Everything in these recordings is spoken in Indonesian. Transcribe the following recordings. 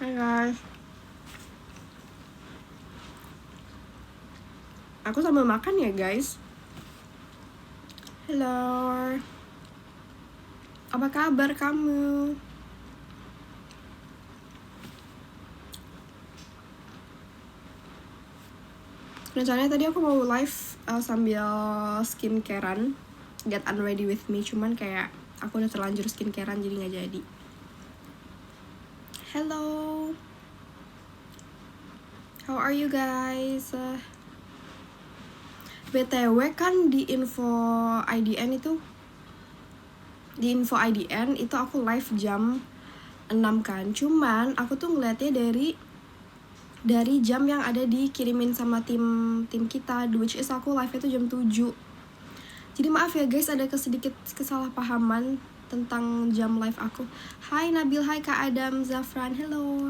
Hai guys. Aku sambil makan ya guys. Hello. Apa kabar kamu? Rencananya tadi aku mau live sambil skincarean, get unready with me, cuman kayak aku udah terlanjur skincarean jadi nggak jadi. Hello. How are you guys? BTW kan di info IDN itu, aku live jam 6 kan. Cuman aku tuh ngeliatnya dari jam yang ada dikirimin sama tim kita, which is aku live itu jam 7. Jadi maaf ya guys, ada sedikit kesalahpahaman tentang jam live aku. Hai Nabil, hai Kak Adam, Zafran, hello.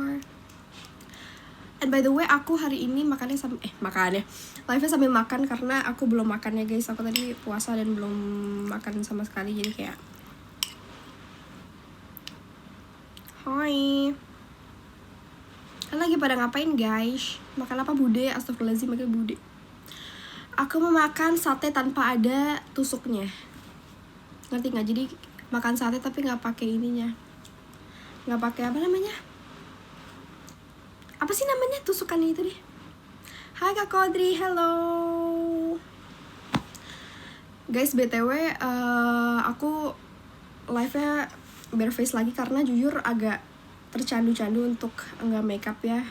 And by the way, aku hari ini live-nya sambil makan karena aku belum makan ya guys. Aku tadi puasa dan belum makan sama sekali, jadi kayak hai. Kalian lagi pada ngapain guys? Makan apa bude? Astagfirullahaladzim, makan bude. Aku mau makan sate tanpa ada tusuknya. Ngerti nggak? Jadi makan sate tapi nggak pakai ininya. Nggak pakai apa namanya? Apa sih namanya tusukannya itu deh? Hai Kak Kodri, hello. Guys, BTW aku live-nya bareface lagi karena jujur agak tercandu-candu untuk nggak makeup ya.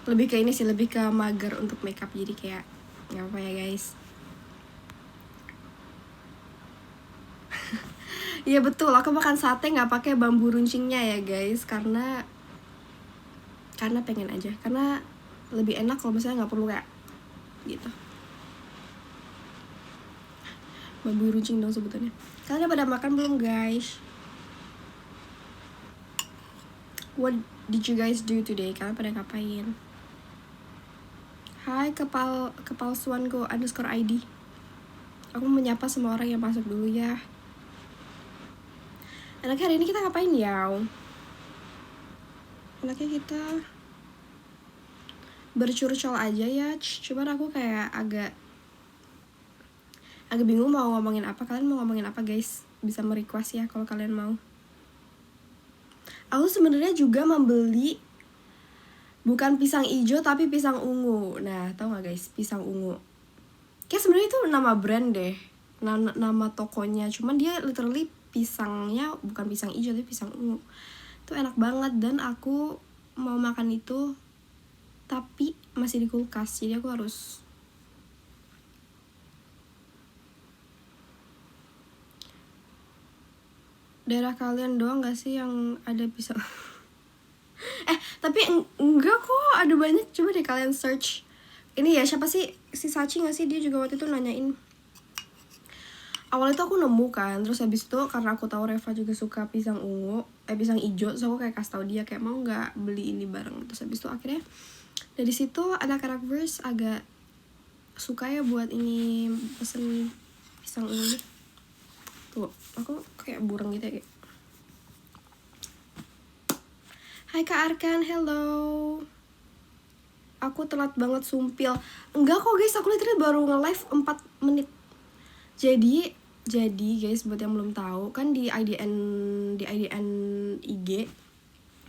Lebih ke ini sih, lebih ke mager untuk makeup, jadi kayak nggak apa ya guys. Iya betul, aku makan sate nggak pakai bambu runcingnya ya guys, karena pengen aja, karena lebih enak kalau misalnya nggak perlu kayak gitu. Bambu runcing dong sebutannya. Kalian pada makan belum guys? What did you guys do today? Kalian pada ngapain? Hai kepalsuanku _ID. Aku menyapa semua orang yang masuk dulu ya. Enaknya hari ini kita ngapain ya? Enaknya kita bercurcol aja ya. Cuman aku kayak agak bingung mau ngomongin apa. Kalian mau ngomongin apa guys? Bisa merequest ya kalau kalian mau. Aku sebenarnya juga membeli bukan pisang ijo tapi pisang ungu. Nah, tau gak guys, pisang ungu. Kayak sebenarnya itu nama brand deh, nama tokonya. Cuman dia literally pisangnya bukan pisang ijo tapi pisang ungu. Itu enak banget dan aku mau makan itu tapi masih di kulkas. Jadi aku harus daerah kalian doang gak sih yang ada pisang? Tapi enggak kok, ada banyak. Coba deh kalian search. Ini ya, siapa sih? Si Sachi gak sih? Dia juga waktu itu nanyain. Awalnya tuh aku nemu kan, terus habis itu karena aku tahu Reva juga suka pisang ungu, pisang ijo, terus aku kayak kasih tau dia kayak mau nggak beli ini bareng. Terus habis itu akhirnya dari situ anak-anak verse agak suka ya buat ini pesen pisang ungu. Tuh, aku kayak burung gitu ya kayak. Hai Kak Arkan, hello. Aku telat banget sumpil. Enggak kok guys, aku literally baru nge-live 4 menit. Jadi guys, buat yang belum tahu kan di IDN IG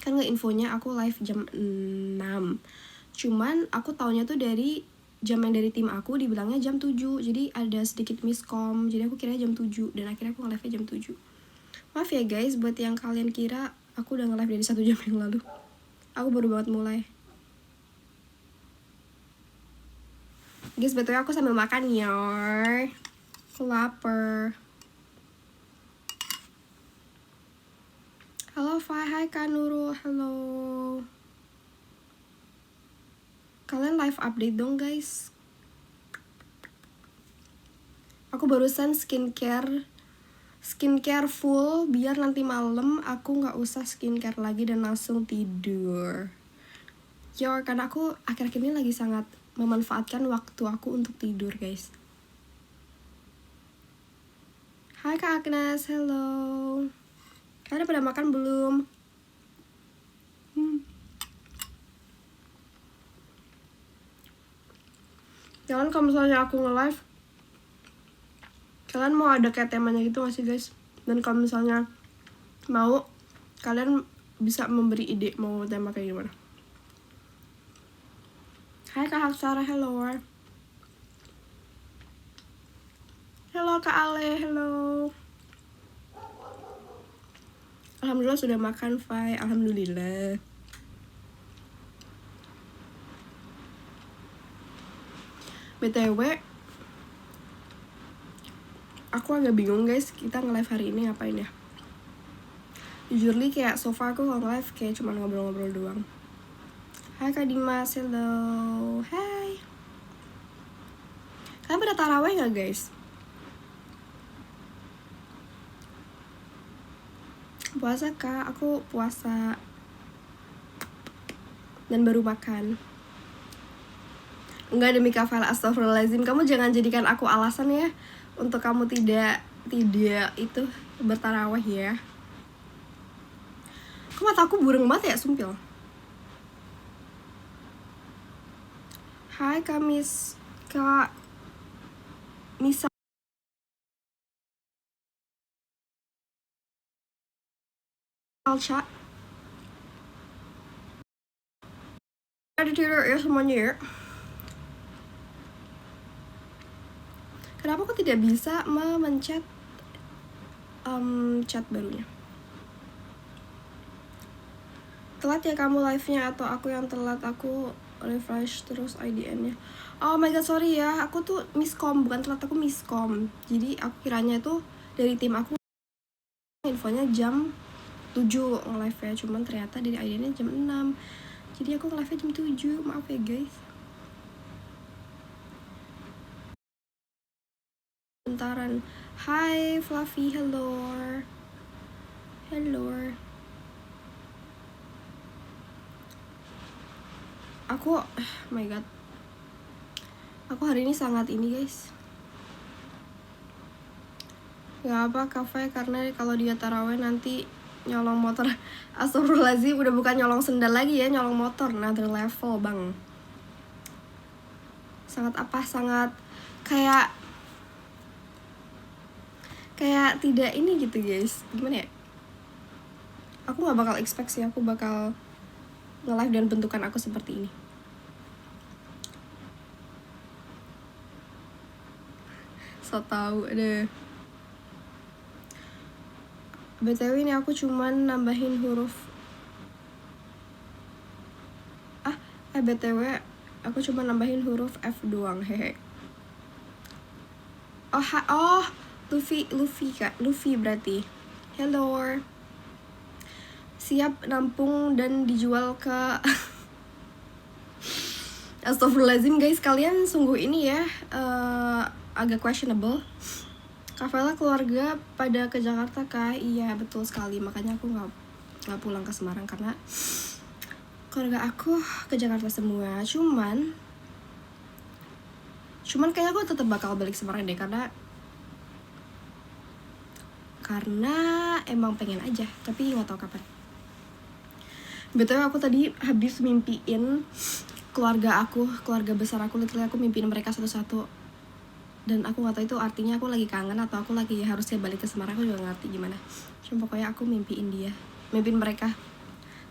kan nge-infonya aku live jam 6. Cuman aku taunya tuh dari jam yang dari tim aku dibilangnya jam 7. Jadi ada sedikit miskom. Jadi aku kira jam 7 dan akhirnya aku nge-live jam 7. Maaf ya guys buat yang kalian kira aku udah nge-live dari 1 jam yang lalu. Aku baru banget mulai. Guys, betulnya aku sambil makan ya. Aku lapar. Halo Fai, hai Kak Nurul, halo. Kalian live update dong guys. Aku barusan skincare full biar nanti malam aku nggak usah skincare lagi dan langsung tidur. Karena aku akhir-akhir ini lagi sangat memanfaatkan waktu aku untuk tidur guys. Hai Kak Agnes, hello. Kalian pada makan belum? Kalian kalau misalnya aku nge-live, kalian mau ada kayak temanya gitu gak sih guys? Dan kalau misalnya mau, kalian bisa memberi ide mau tema kayak gimana. Hai Kak Haksara, hello. Hello Kak Ale, hello. Alhamdulillah sudah makan, Fai. Alhamdulillah. BTW, aku agak bingung guys, kita nge-live hari ini ngapain ya? Jujurly kayak so far aku nge-live kayak cuma ngobrol-ngobrol doang. Hai Kak Dimas, hello. Hai. Kalian pada taraweh gak guys? Puasa Kak, aku puasa. Dan baru makan. Enggak, demi kafal, astagfirullahaladzim. Kamu jangan jadikan aku alasan ya untuk kamu tidak itu bertarawih ya. Kok mata aku burung banget ya, sumpil. Hai Kak Misa. Alca. Ada tidur ya semuanya ya. Kenapa aku tidak bisa mencet chat barunya? Telat ya kamu live-nya atau aku yang telat? Aku refresh terus IDN-nya. Oh my god, sorry ya. Aku tuh miskom, bukan telat, aku miskom. Jadi aku kiranya tuh dari tim aku infonya jam 7 nge-live ya. Cuman ternyata dari IDN-nya jam 6. Jadi aku nge-live-nya jam 7. Maaf ya guys. Bentaran. Hai Fluffy, hello. Hello. Aku, oh my god. Aku hari ini sangat ini guys. Gak apa kafe, karena kalau dia taraweh nanti nyolong motor. Astagfirullahaladzim, udah bukan nyolong sendal lagi ya, nyolong motor. Another level bang. Sangat kayak tidak ini gitu guys. Gimana ya, aku gak bakal expect sih aku bakal nge-live dan bentukan aku seperti ini. So tau deh. BTW ini aku cuman nambahin huruf BTW aku cuma nambahin huruf F doang, hehe. Oh Luffy Kak, Luffy berarti. Hello. Siap nampung dan dijual ke Astagfirullahaladzim guys, kalian sungguh ini ya, agak questionable. Kavela keluarga pada ke Jakarta kah? Iya betul sekali, makanya aku nggak pulang ke Semarang karena keluarga aku ke Jakarta semua. Cuman kayaknya aku tetap bakal balik Semarang deh, karena emang pengen aja, tapi nggak tahu kapan. Betul, aku tadi habis mimpiin keluarga besar aku, literally aku mimpiin mereka satu-satu. Dan aku gak tahu itu artinya aku lagi kangen atau aku lagi harusnya balik ke Semarang, aku juga gak ngerti gimana. Cuma pokoknya aku mimpiin mereka.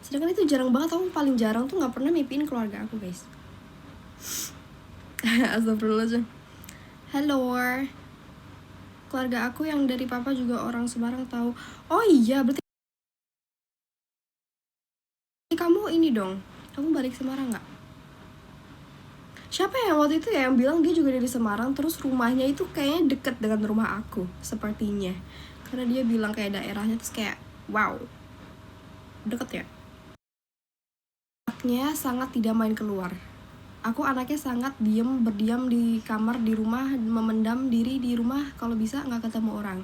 Sedangkan itu jarang banget, aku paling jarang tuh gak pernah mimpiin keluarga aku guys. Astagfirullah. Hello. Keluarga aku yang dari papa juga orang Semarang tahu. Oh iya, berarti kamu ini dong, kamu balik Semarang gak? Siapa yang waktu itu ya yang bilang dia juga dari Semarang, terus rumahnya itu kayaknya deket dengan rumah aku sepertinya, karena dia bilang kayak daerahnya terus kayak wow, deket ya. Anaknya sangat tidak main keluar. Aku anaknya sangat berdiam di kamar, di rumah, memendam diri di rumah, kalau bisa nggak ketemu orang.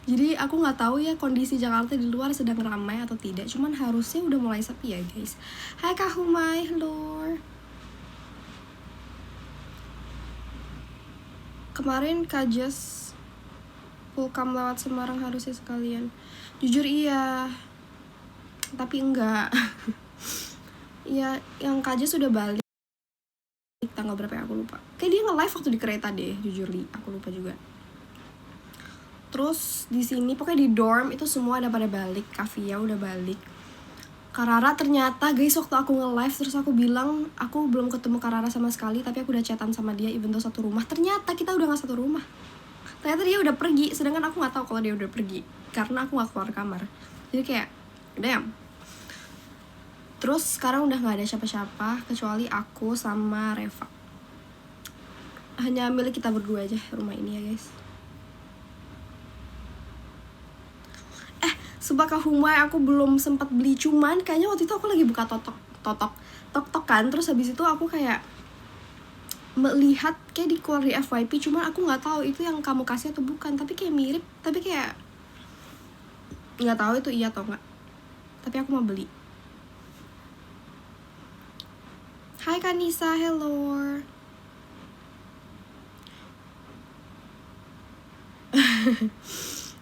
Jadi aku nggak tahu ya kondisi Jakarta di luar sedang ramai atau tidak, cuman harusnya udah mulai sepi ya guys. Hai Kak Humay, hello. Kemarin Kak Jess pulkam lewat Semarang harusnya sekalian. Jujur iya, tapi enggak. Iya, yang Kak Jess sudah balik tanggal berapa ya, aku lupa. Kayak dia nge-live waktu di kereta deh, jujur li, aku lupa juga. Terus di sini pokoknya di dorm itu semua udah pada balik, Kavia udah balik. Karara ternyata guys, waktu aku nge-live terus aku bilang aku belum ketemu Karara sama sekali, tapi aku udah chatan sama dia even though satu rumah. Ternyata kita udah gak satu rumah. Ternyata dia udah pergi, sedangkan aku gak tahu kalau dia udah pergi karena aku gak keluar kamar. Jadi kayak damn. Terus sekarang udah gak ada siapa-siapa kecuali aku sama Reva. Hanya milik kita berdua aja rumah ini ya guys. Sumpah Kak Humai, aku belum sempat beli, cuman kayaknya waktu itu aku lagi buka tok kan, terus habis itu aku kayak melihat kayak di keluar di FYP, cuman aku nggak tahu itu yang kamu kasih atau bukan, tapi kayak mirip, tapi kayak nggak tahu itu iya atau enggak, tapi aku mau beli. Hai Kanisa, hello.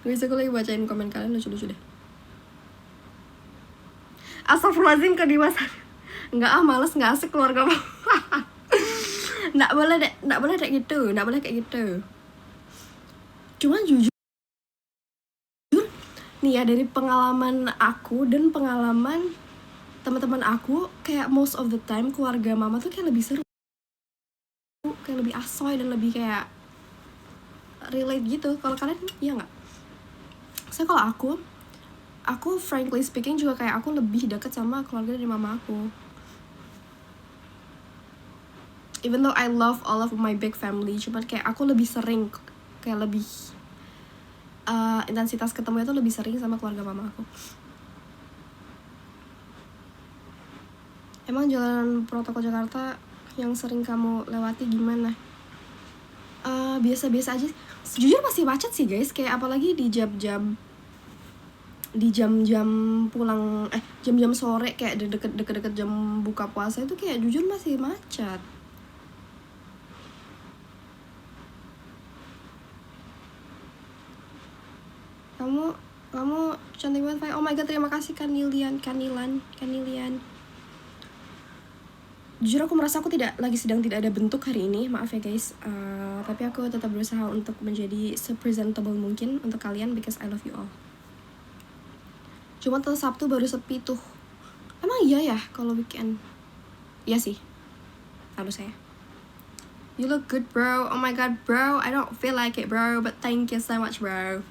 Guys, aku lagi bacain komen kalian, lucu-lucu deh. Astagfirullahaladzim, kedewasaan. Enggak males, nggak asik keluar kamu. Nggak boleh kayak gitu, nggak boleh kayak gitu. Cuman jujur nih ya, dari pengalaman aku dan pengalaman teman-teman aku, kayak most of the time keluarga mama tuh kayak lebih seru, kayak lebih asoy dan lebih kayak relate gitu. Kalau kalian iya nggak? Saya kalau aku frankly speaking juga kayak aku lebih dekat sama keluarga dari mama aku. Even though I love all of my big family, cuman kayak aku lebih sering, kayak lebih intensitas ketemunya tuh lebih sering sama keluarga mama aku. Emang jalan protokol Jakarta yang sering kamu lewati gimana? Biasa-biasa aja. Jujur masih macet sih guys, kayak apalagi di jam-jam pulang, jam-jam sore, kayak deket-deket jam buka puasa itu kayak jujur masih macet. Kamu cantik banget, Fai. Oh my god, terima kasih Kanilan. Jujur aku merasa aku sedang tidak ada bentuk hari ini, maaf ya guys. Tapi aku tetap berusaha untuk menjadi se-presentable mungkin untuk kalian because I love you all. Cuma tuh Sabtu baru sepi tuh. Emang iya ya kalau weekend? Iya sih, harusnya. You look good bro. Oh my god bro, I don't feel like it bro, but thank you so much bro.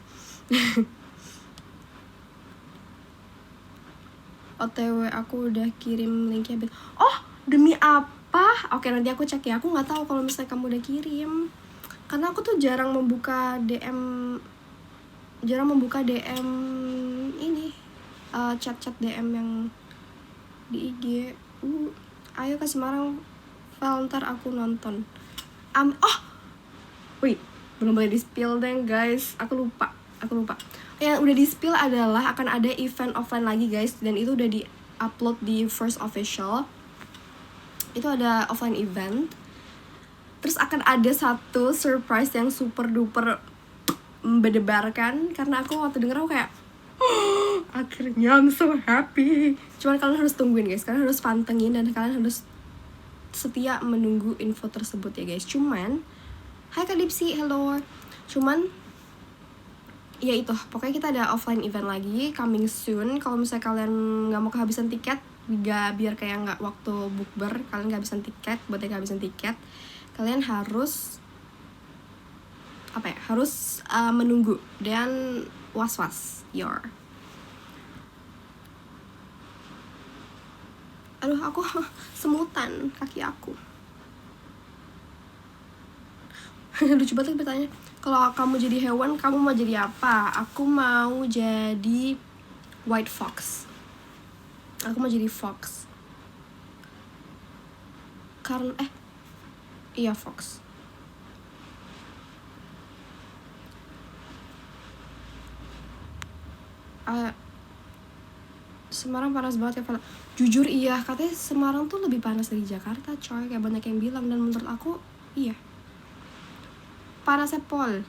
OTW aku udah kirim linknya. Oh, demi apa? Oke, nanti aku cek ya. Aku nggak tahu kalau misalnya kamu udah kirim, karena aku tuh jarang membuka DM ini, chat DM yang di IG. Ayo ke Semarang Val, ntar aku nonton. Wait, belum boleh di spill deh guys, aku lupa. Yang udah di spill adalah akan ada event offline lagi guys, dan itu udah di upload di First Official. Itu ada offline event, terus akan ada satu surprise yang super duper mendebarkan, karena aku waktu denger aku kayak akhirnya I'm so happy. Cuman kalian harus tungguin guys, kalian harus pantengin dan kalian harus setia menunggu info tersebut ya guys. Cuman hai Kak Dipsi, hello. Cuman ya itu, pokoknya kita ada offline event lagi coming soon. Kalau misalnya kalian nggak mau kehabisan tiket, biar kayak nggak waktu bukber kalian kehabisan tiket, buat yang kehabisan tiket kalian harus menunggu dan was-was aduh aku semutan kaki aku. Lucu banget bertanya, kalau kamu jadi hewan kamu mau jadi apa? Aku mau jadi white fox. Aku mau jadi fox. Karena iya fox. Semarang panas banget ya Val. Jujur iya, katanya Semarang tuh lebih panas dari Jakarta coy, kayak banyak yang bilang, dan menurut aku iya. Panasnya Pol.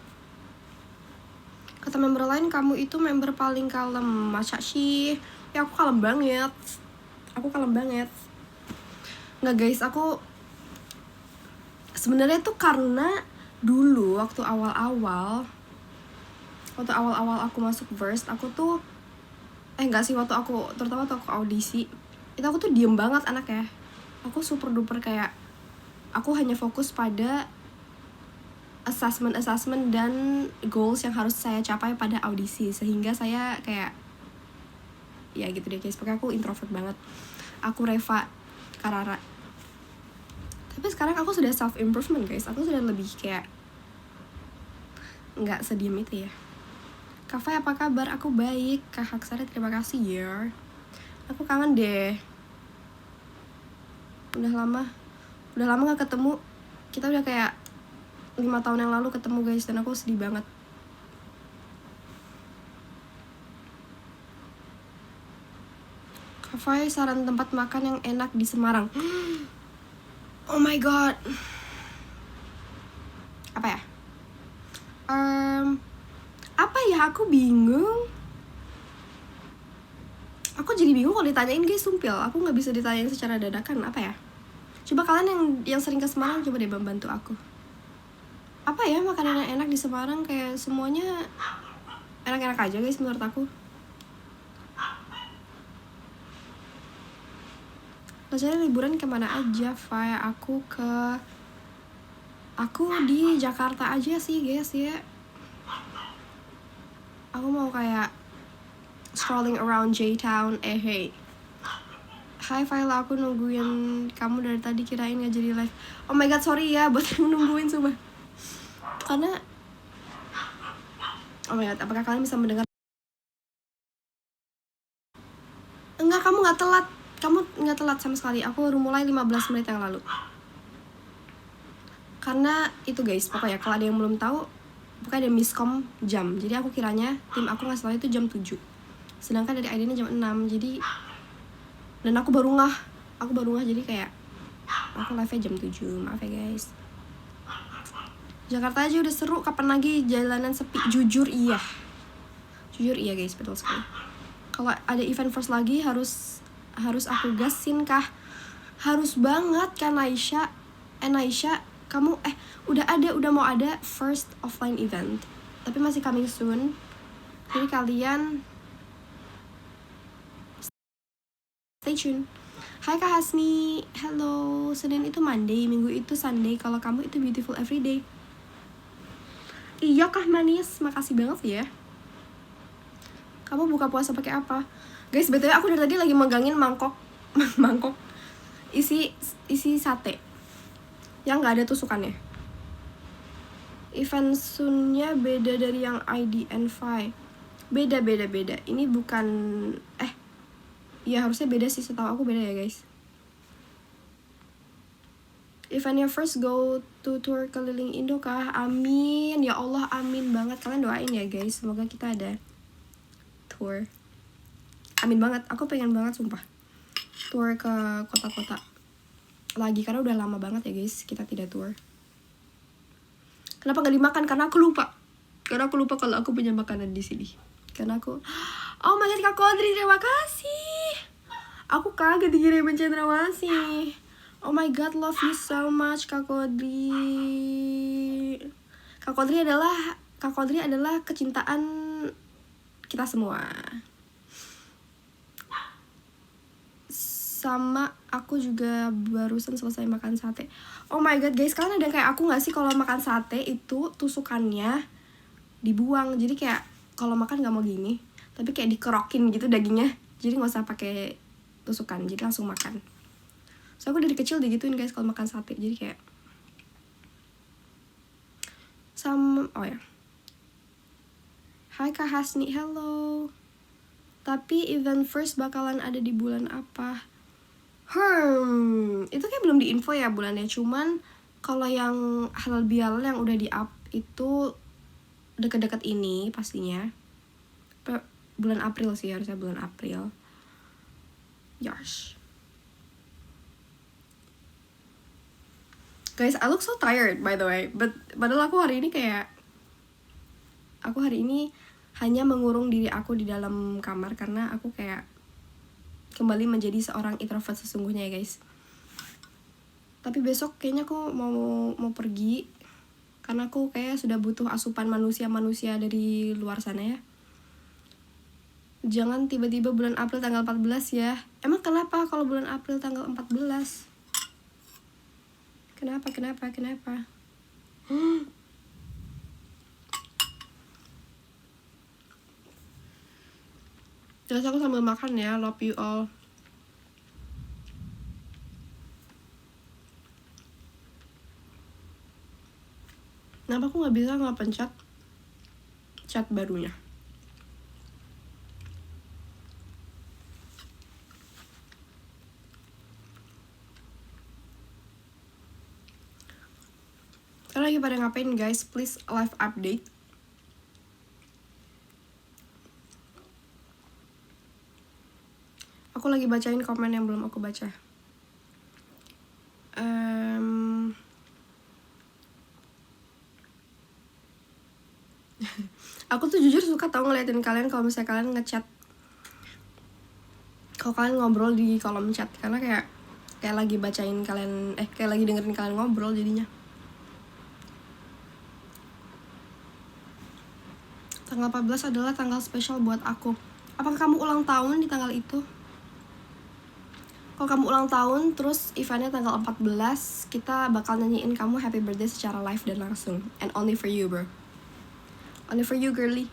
Kata member lain kamu itu member paling kalem. Masa sih? Ya aku kalem banget. Nggak guys, aku Sebenarnya tuh karena dulu waktu awal-awal aku masuk Verse, aku tuh enggak sih, terutama waktu aku audisi itu aku tuh diem banget anaknya. Aku super duper kayak aku hanya fokus pada assessment dan goals yang harus saya capai pada audisi, sehingga saya kayak ya gitu deh guys, pokoknya aku introvert banget. Aku Reva Karara. Tapi sekarang aku sudah self improvement guys, aku sudah lebih kayak nggak sediem itu ya. Kak Fai apa kabar? Aku baik. Kak Haksari terima kasih ya. Aku kangen deh. Udah lama gak ketemu. Kita udah kayak 5 tahun yang lalu ketemu guys, dan aku sedih banget. Kak Fai saran tempat makan yang enak di Semarang. Oh my god. Apa ya? Apa ya, aku bingung. Aku jadi bingung kalau ditanyain guys, sumpil. Aku gak bisa ditanyain secara dadakan. Apa ya? Coba kalian yang sering ke Semarang, coba deh bantu aku. Apa ya makanan yang enak di Semarang? Kayak semuanya enak-enak aja guys menurut aku. Rasanya liburan kemana aja, Fai? Aku di Jakarta aja sih guys ya. Aku mau kayak strolling around J-Town. Hey. Hai File, aku nungguin kamu dari tadi, kirain gak jadi live. Oh my god, sorry ya buat yang nungguin sumpah. Karena oh my god, apakah kalian bisa mendengar? Enggak, kamu gak telat. Kamu gak telat sama sekali. Aku baru mulai 15 menit yang lalu. Karena itu guys, pokoknya kalau ada yang belum tahu, pokoknya ada miskom jam. Jadi aku kiranya tim aku ngasih tahu itu jam 7. Sedangkan dari ID-nya jam 6. Jadi dan aku baru ngah jadi kayak aku live-nya jam 7. Maaf ya guys. Jakarta aja udah seru, kapan lagi jalanan sepi? Jujur iya guys, betul sekali. Kalau ada event first lagi harus aku gasin kah? Harus banget kan Aisyah. Aisyah, kamu udah mau ada first offline event, tapi masih coming soon. Jadi kalian stay tune. Hai Kak Hasmi, hello. Senin itu Monday, Minggu itu Sunday. Kalau kamu itu beautiful everyday. Iya Kak Manis, makasih banget ya. Kamu buka puasa pakai apa? Guys, btw aku dari tadi lagi megangin mangkok isi sate yang nggak ada tusukannya. Event soon-nya beda dari yang IDN5. Beda. Ini bukan ya harusnya beda sih, setahu aku beda ya guys. Eventnya first go to tour keliling Indo kah? Amin ya Allah, amin banget. Kalian doain ya guys, semoga kita ada tour. Amin banget, aku pengen banget sumpah tour ke kota-kota lagi, karena udah lama banget ya guys kita tidak tour. Kenapa gak dimakan? Karena aku lupa kalau aku punya makanan di sini. Karena aku oh my god, Kak Kodri terima kasih. Aku kaget dikirimin cendrawasih. Oh my god, love you so much Kak Kodri. Kak Kodri adalah kecintaan kita semua. Sama aku juga barusan selesai makan sate. Oh my god guys, kalian ada kayak aku gak sih kalau makan sate itu tusukannya dibuang? Jadi kayak kalau makan gak mau gini, tapi kayak dikerokin gitu dagingnya. Jadi gak usah pakai tusukan, jadi langsung makan. So aku dari kecil digituin guys kalau makan sate. Jadi kayak oh ya. Hai Kak Hasni, hello. Tapi event first bakalan ada di bulan apa? Itu kayak belum diinfo ya bulannya. Cuman kalau yang halal bihalal yang udah di up itu deket-deket ini pastinya. Bulan April sih, harusnya bulan April. Yes. Guys, I look so tired by the way. Padahal aku hari ini hanya mengurung diri aku di dalam kamar karena aku kayak kembali menjadi seorang introvert sesungguhnya ya guys. Tapi besok kayaknya aku mau pergi, karena aku kayak sudah butuh asupan manusia-manusia dari luar sana ya. Jangan tiba-tiba bulan April tanggal 14 ya. Emang kenapa kalau bulan April tanggal 14? Kenapa? Terus aku sambil makan ya. Love you all. Kenapa aku gak bisa pencet chat barunya? Kalian lagi pada ngapain guys? Please live update. Aku lagi bacain komen yang belum aku baca. Aku tuh jujur suka tau ngeliatin kalian kalau misalnya kalian ngechat, kalau kalian ngobrol di kolom chat, karena kayak lagi bacain kalian, kayak lagi dengerin kalian ngobrol jadinya. Tanggal 14 adalah tanggal spesial buat aku. Apakah kamu ulang tahun di tanggal itu? Kalau kamu ulang tahun, terus eventnya tanggal 14, kita bakal nyanyiin kamu happy birthday secara live dan langsung. And only for you, bro. Only for you, girly.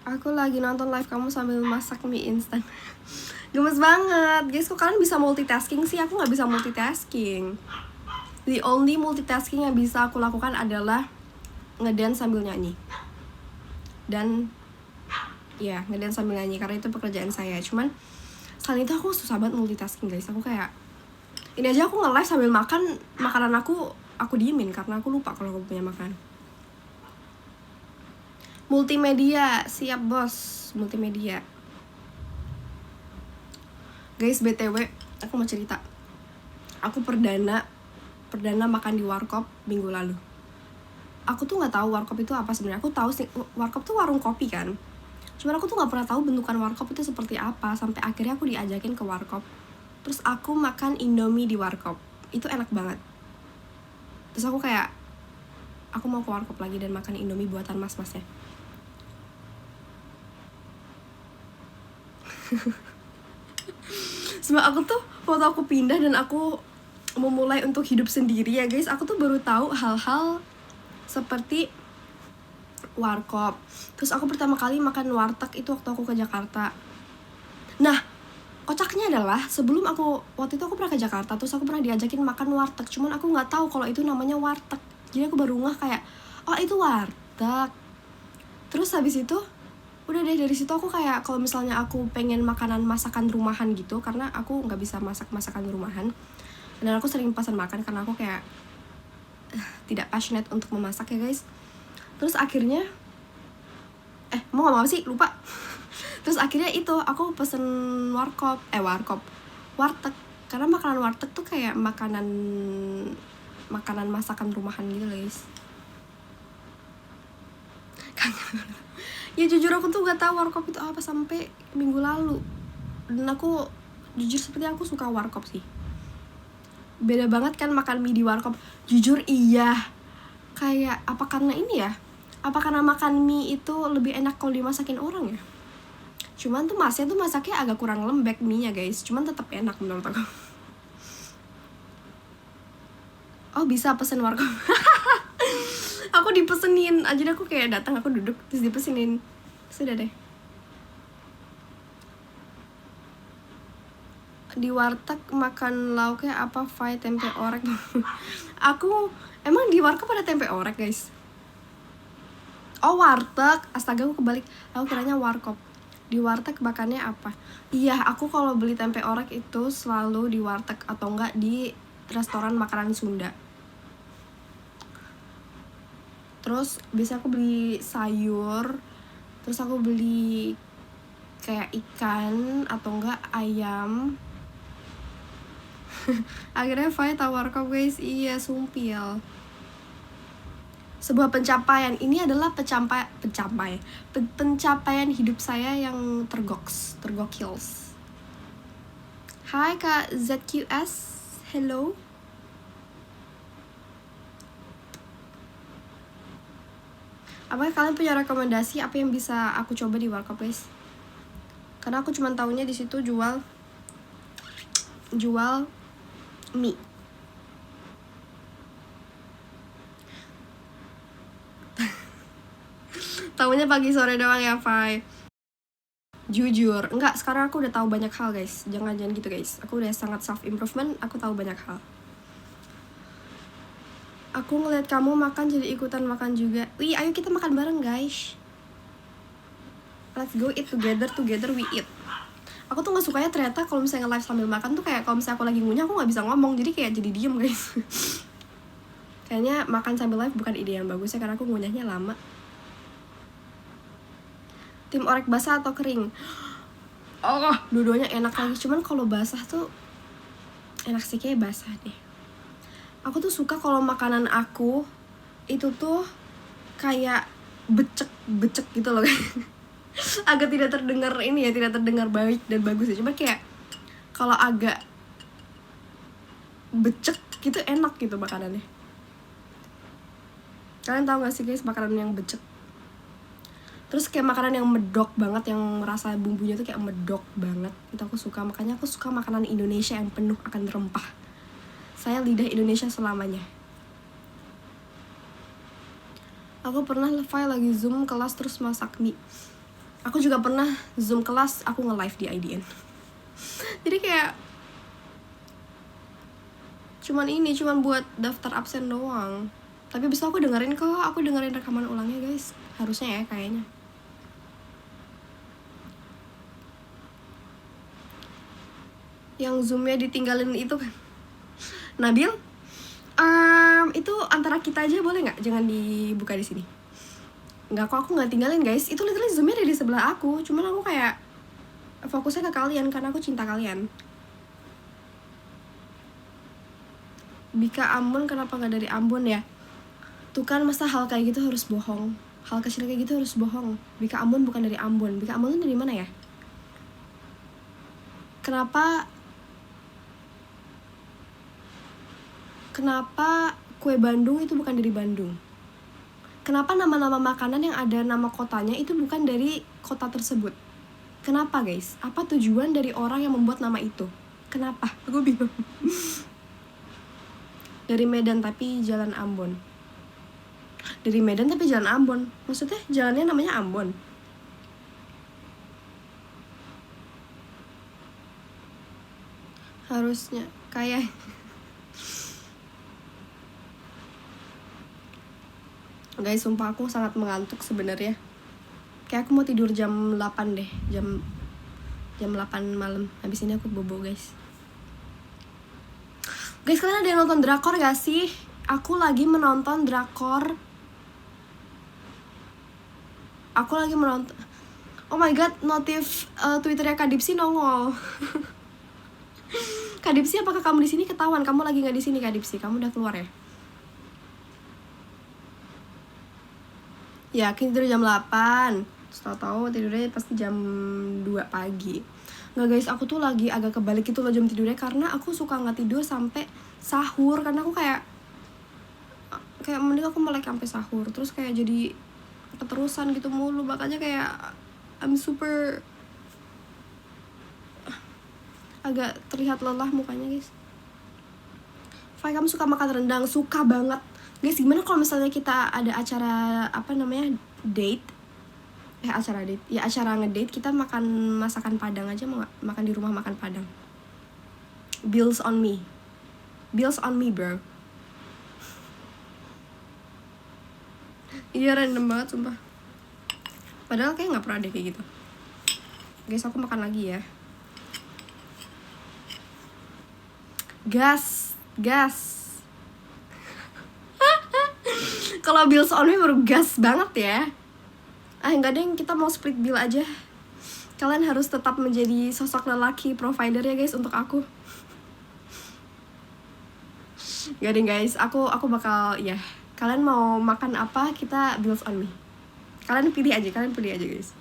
Aku lagi nonton live kamu sambil masak mie instan. Gemes banget. Guys, kok kalian bisa multitasking sih? Aku gak bisa multitasking. The only multitasking yang bisa aku lakukan adalah ngedance sambil nyanyi. Dan ya, ngedance sambil nyanyi, karena itu pekerjaan saya. Cuman selain itu aku susah banget multitasking guys. Aku kayak, ini aja aku nge-live sambil makan, makanan aku diemin karena aku lupa kalau aku punya makanan. Multimedia, siap bos. Multimedia. Guys, BTW, aku mau cerita. Aku perdana makan di warkop minggu lalu. Aku tuh nggak tahu warkop itu apa sebenarnya. Aku tahu sih warkop tuh warung kopi kan. Cuman aku tuh nggak pernah tahu bentukan warkop itu seperti apa, sampai akhirnya aku diajakin ke warkop. Terus aku makan Indomie di warkop. Itu enak banget. Terus aku kayak, aku mau ke warkop lagi dan makan Indomie buatan mas-masnya. Sebab aku tuh waktu aku pindah dan aku memulai untuk hidup sendiri ya guys, aku tuh baru tahu hal-hal seperti warkop. Terus aku pertama kali makan warteg itu waktu aku ke Jakarta. Nah, kocaknya adalah sebelum waktu itu aku pernah ke Jakarta, terus aku pernah diajakin makan warteg, cuman aku nggak tahu kalau itu namanya warteg. Jadi aku baru ngeh kayak, oh itu warteg. Terus habis itu udah deh, dari situ aku kayak kalau misalnya aku pengen makanan masakan rumahan gitu, karena aku nggak bisa masak masakan rumahan, dan aku sering pesan makan karena aku kayak tidak passionate untuk memasak ya guys. Terus akhirnya mau ngomong apa sih, lupa. Terus akhirnya itu aku pesen warteg, karena makanan warteg tuh kayak makanan masakan rumahan gitu guys. Ya jujur aku tuh gak tahu warkop itu apa sampai minggu lalu. Dan aku jujur seperti aku suka warkop sih. Beda banget kan makan mie di warkop. Jujur iya. Kayak apa karena ini ya? Apa karena makan mie itu lebih enak kalau dimasakin orang ya? Cuman tuh masaknya agak kurang lembek mie-nya guys. Cuman tetap enak menurut aku. Oh bisa pesen warkop. Aku dipesenin aja, aku kayak datang, aku duduk terus dipesenin. Sudah deh. Di warteg makan lauknya apa? Fai, tempe orek. Aku emang di warkop ada tempe orek guys. Oh warteg, astaga aku kebalik. Aku kiranya warkop. Di warteg makannya apa? Iya, aku kalau beli tempe orek itu selalu di warteg atau enggak di restoran makanan Sunda. Terus biasa aku beli sayur, terus aku beli kayak ikan atau enggak ayam. Akhirnya Fai tahu warkop guys. Iya, sumpil. Sebuah pencapaian. Ini adalah pencapaian hidup saya yang tergokils. Hai Kak ZQS, hello. Apakah kalian punya rekomendasi apa yang bisa aku coba di Warkop guys? Karena aku cuma taunya di situ jual mie. Taunya pagi sore doang ya, Fai. Jujur, enggak, sekarang aku udah tahu banyak hal guys. Jangan gitu guys. Aku udah sangat self improvement, aku tahu banyak hal. Aku ngeliat kamu makan jadi ikutan makan juga. Wih, ayo kita makan bareng guys. Let's go eat together we eat. Aku tuh gak sukanya ternyata kalau misalnya live sambil makan tuh kayak kalau misalnya aku lagi ngunyah aku gak bisa ngomong, jadi kayak jadi diem guys. Kayaknya makan sambil live bukan ide yang bagus ya karena aku ngunyahnya lama. Tim orek basah atau kering? Oh, dua-duanya enak lagi. Cuman kalau basah tuh enak sih, kayak basah deh. Aku tuh suka kalau makanan aku itu tuh kayak becek gitu loh. Agak tidak terdengar ini ya, tidak terdengar baik dan bagus ya. Cuma kayak kalau agak becek gitu enak gitu makanannya. Kalian tahu gak sih guys makanan yang becek? Terus kayak makanan yang medok banget, yang rasa bumbunya tuh kayak medok banget. Itu aku suka, makanya aku suka makanan Indonesia yang penuh akan rempah. Saya lidah Indonesia selamanya. Aku pernah lagi Zoom kelas terus masak mie. Aku juga pernah Zoom kelas, aku nge-live di IDN. Jadi kayak cuman buat daftar absen doang. Tapi besok aku dengerin rekaman ulangnya guys. Harusnya ya kayaknya. Yang Zoomnya ditinggalin itu kan Nabil, itu antara kita aja boleh nggak? Jangan dibuka di sini. Nggak kok, aku nggak tinggalin guys. Itu literally Zoomnya ada di sebelah aku. Cuman aku kayak fokusnya ke kalian karena aku cinta kalian. Bika Ambon, kenapa nggak dari Ambon ya? Tuh kan, masa hal kayak gitu harus bohong. Hal kecil kayak gitu harus bohong. Bika Ambon bukan dari Ambon. Bika Ambon itu dari mana ya? Kenapa kue Bandung itu bukan dari Bandung? Kenapa nama-nama makanan yang ada nama kotanya itu bukan dari kota tersebut? Kenapa guys? Apa tujuan dari orang yang membuat nama itu? Kenapa? Aku bingung. Dari Medan tapi jalan Ambon. Dari Medan tapi jalan Ambon. Maksudnya jalannya namanya Ambon? Harusnya kayak guys, sumpah aku sangat mengantuk sebenarnya. Kayak aku mau tidur jam 8 deh. Jam 8 malam. Habis ini aku bobo guys. Guys, kalian ada yang nonton drakor gak sih? Aku lagi menonton drakor. Oh my god, notif Twitternya Kak Dipsi nongol. Kak Dipsi, apakah kamu di sini? Ketahuan kamu lagi nggak di sini Kak Dipsi. Kamu udah keluar ya? Ya, kita tidur jam 8. Tahu-tahu tidurnya pasti jam 2 pagi. Nggak guys, aku tuh lagi agak kebalik gitu loh jam tidurnya. Karena aku suka nggak tidur sampai sahur. Karena aku kayak mending aku melek sampai sahur. Terus kayak jadi keterusan gitu mulu. Makanya kayak I'm super agak terlihat lelah mukanya guys. Fai, kamu suka makan rendang? Suka banget. Guys, gimana kalau misalnya kita ada acara date? Acara ngedate, kita makan masakan Padang aja, mau gak? Makan di rumah makan Padang. Bills on me bro. Iya, random banget sumpah. Padahal kayak gak pernah ada kayak gitu. Guys, aku makan lagi ya. Gas Kalau bills on me baru gas banget ya. Enggak deh, kita mau split bill aja. Kalian harus tetap menjadi sosok lelaki provider ya guys untuk aku. Gak deh guys, aku bakal ya. Kalian mau makan apa, kita bills on me. Kalian pilih aja guys.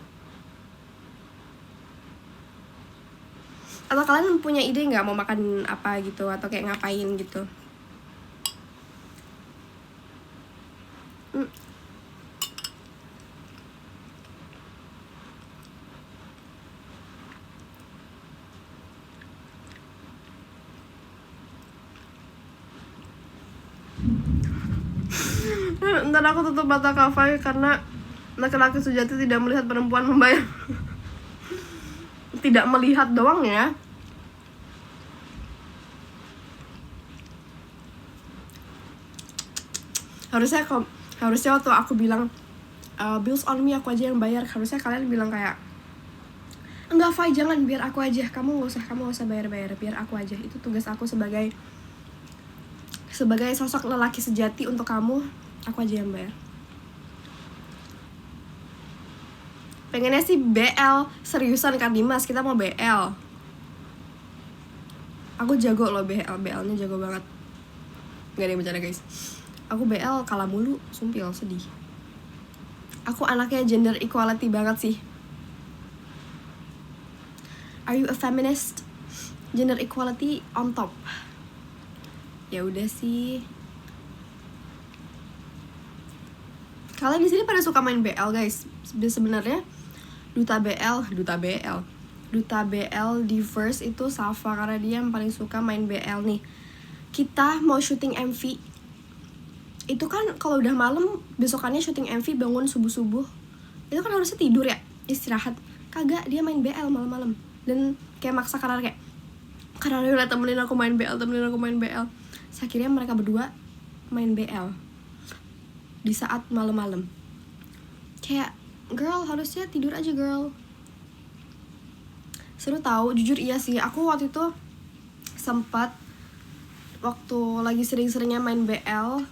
Atau kalian punya ide nggak mau makan apa gitu, atau kayak ngapain gitu? Ntar aku tutup mata kafe karena laki-laki sejati tidak melihat perempuan membayar. Tidak melihat doang ya. Harusnya waktu aku bilang bills on me, aku aja yang bayar, harusnya kalian bilang kayak, enggak Fai, jangan, biar aku aja, kamu gak usah bayar, biar aku aja. Itu tugas aku sebagai sosok lelaki sejati untuk kamu, aku aja yang bayar. Pengennya sih BL, seriusan Kak Dimas, kita mau BL. Aku jago loh BL-nya jago banget. Gak ada yang bercanda guys. Aku BL kalah mulu, sumpil, sedih. Aku anaknya gender equality banget sih. Are you a feminist? Gender equality on top. Ya udah sih. Kalian di sini pada suka main BL guys. Sebenarnya Duta BL di Verse itu Safa, karena dia yang paling suka main BL nih. Kita mau syuting MV. Itu kan kalau udah malam, besokannya syuting MV, bangun subuh-subuh. Itu kan harusnya tidur ya, istirahat. Kagak, dia main BL malam-malam. Dan kayak maksa karena dia udah temenin aku main BL. Akhirnya mereka berdua main BL di saat malam-malam. Kayak, girl, harusnya tidur aja girl. Seru tahu, jujur iya sih. Aku waktu itu sempat waktu lagi sering-seringnya main BL,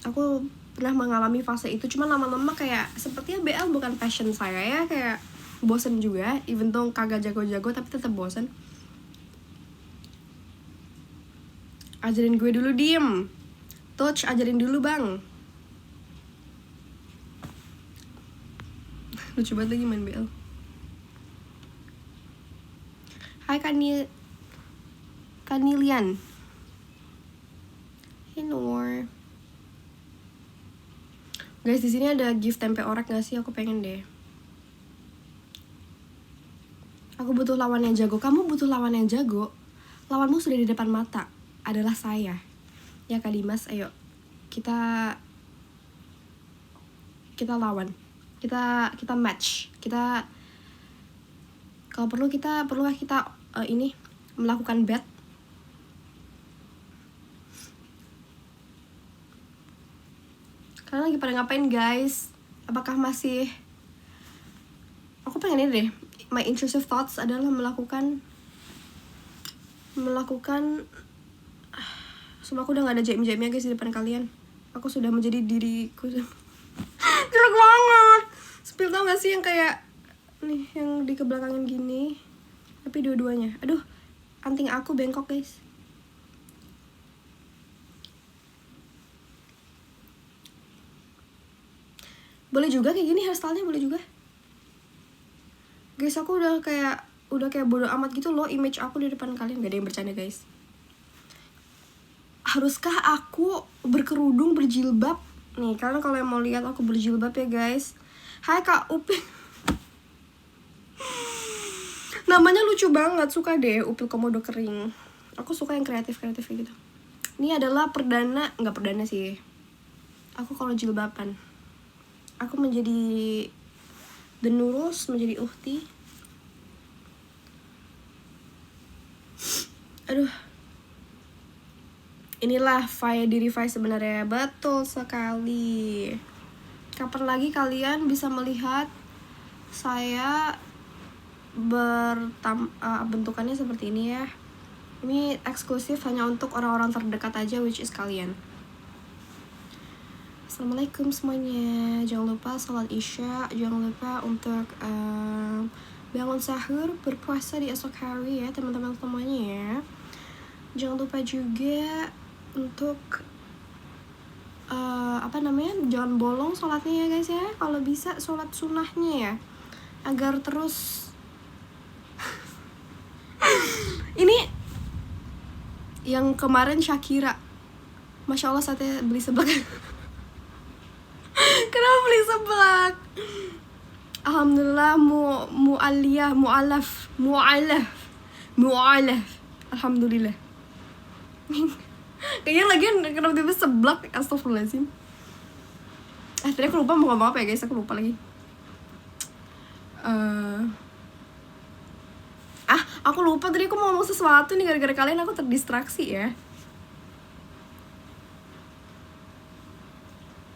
aku pernah mengalami fase itu. Cuma lama-lama kayak sepertinya BL bukan passion saya ya, kayak bosen juga. Even though kagak jago-jago tapi tetap bosen. Ajarin gue dulu, diem. Touch, ajarin dulu bang. Lucu banget lagi main BL. Hai Kanilian. Hey Nur. Guys, di sini ada gift tempe orek gak sih? Aku pengen deh. Aku butuh lawan yang jago. Kamu butuh lawan yang jago. Lawanmu sudah di depan mata. Adalah saya. Ya Kak Dimas, ayo. Kita lawan. Kita match. Kalau perlu perlulah kita ini melakukan bet. Kalian lagi pada ngapain guys? Apakah masih, aku pengen ini deh, my intrusive thoughts adalah melakukan sumpah aku udah gak ada jaim-jaimnya guys di depan kalian. Aku sudah menjadi diriku. Jelek banget. Spill, tau gak sih yang kayak nih, yang di kebelakangin gini, tapi dua-duanya. Aduh, anting aku bengkok guys. Boleh juga kayak gini hairstyle-nya, boleh juga. Guys, aku udah kayak bodo amat gitu loh image aku di depan kalian. Gak ada yang bercanda guys. Haruskah aku berkerudung, berjilbab? Nih, kalian kalau yang mau lihat aku berjilbab ya guys. Hai Kak Upil. Namanya lucu banget, suka deh Upil Komodo kering. Aku suka yang kreatif kayak gitu. Ini adalah nggak perdana sih. Aku kalau jilbaban, aku menjadi The Nurus, menjadi Uhti. Aduh. Inilah diri Fai sebenarnya. Betul sekali. Kapan lagi kalian bisa melihat saya bentukannya seperti ini ya. Ini eksklusif hanya untuk orang-orang terdekat aja, which is kalian. Assalamualaikum semuanya. Jangan lupa sholat isya. Jangan lupa untuk bangun sahur, berpuasa di esok hari ya teman-teman semuanya ya. Jangan lupa juga untuk jangan bolong sholatnya ya guys ya. Kalau bisa sholat sunnahnya ya, agar terus Yang kemarin Shakira, Masya Allah satenya beli seblak. Kenapa beli seblak? Alhamdulillah mu'alaf. Alhamdulillah. Kayaknya lagi kenapa tiba seblak, astagfirullahaladzim. Tadi aku lupa mau ngomong apa ya guys, aku lupa lagi. Aku lupa tadi aku mau ngomong sesuatu nih, gara-gara kalian aku terdistraksi ya.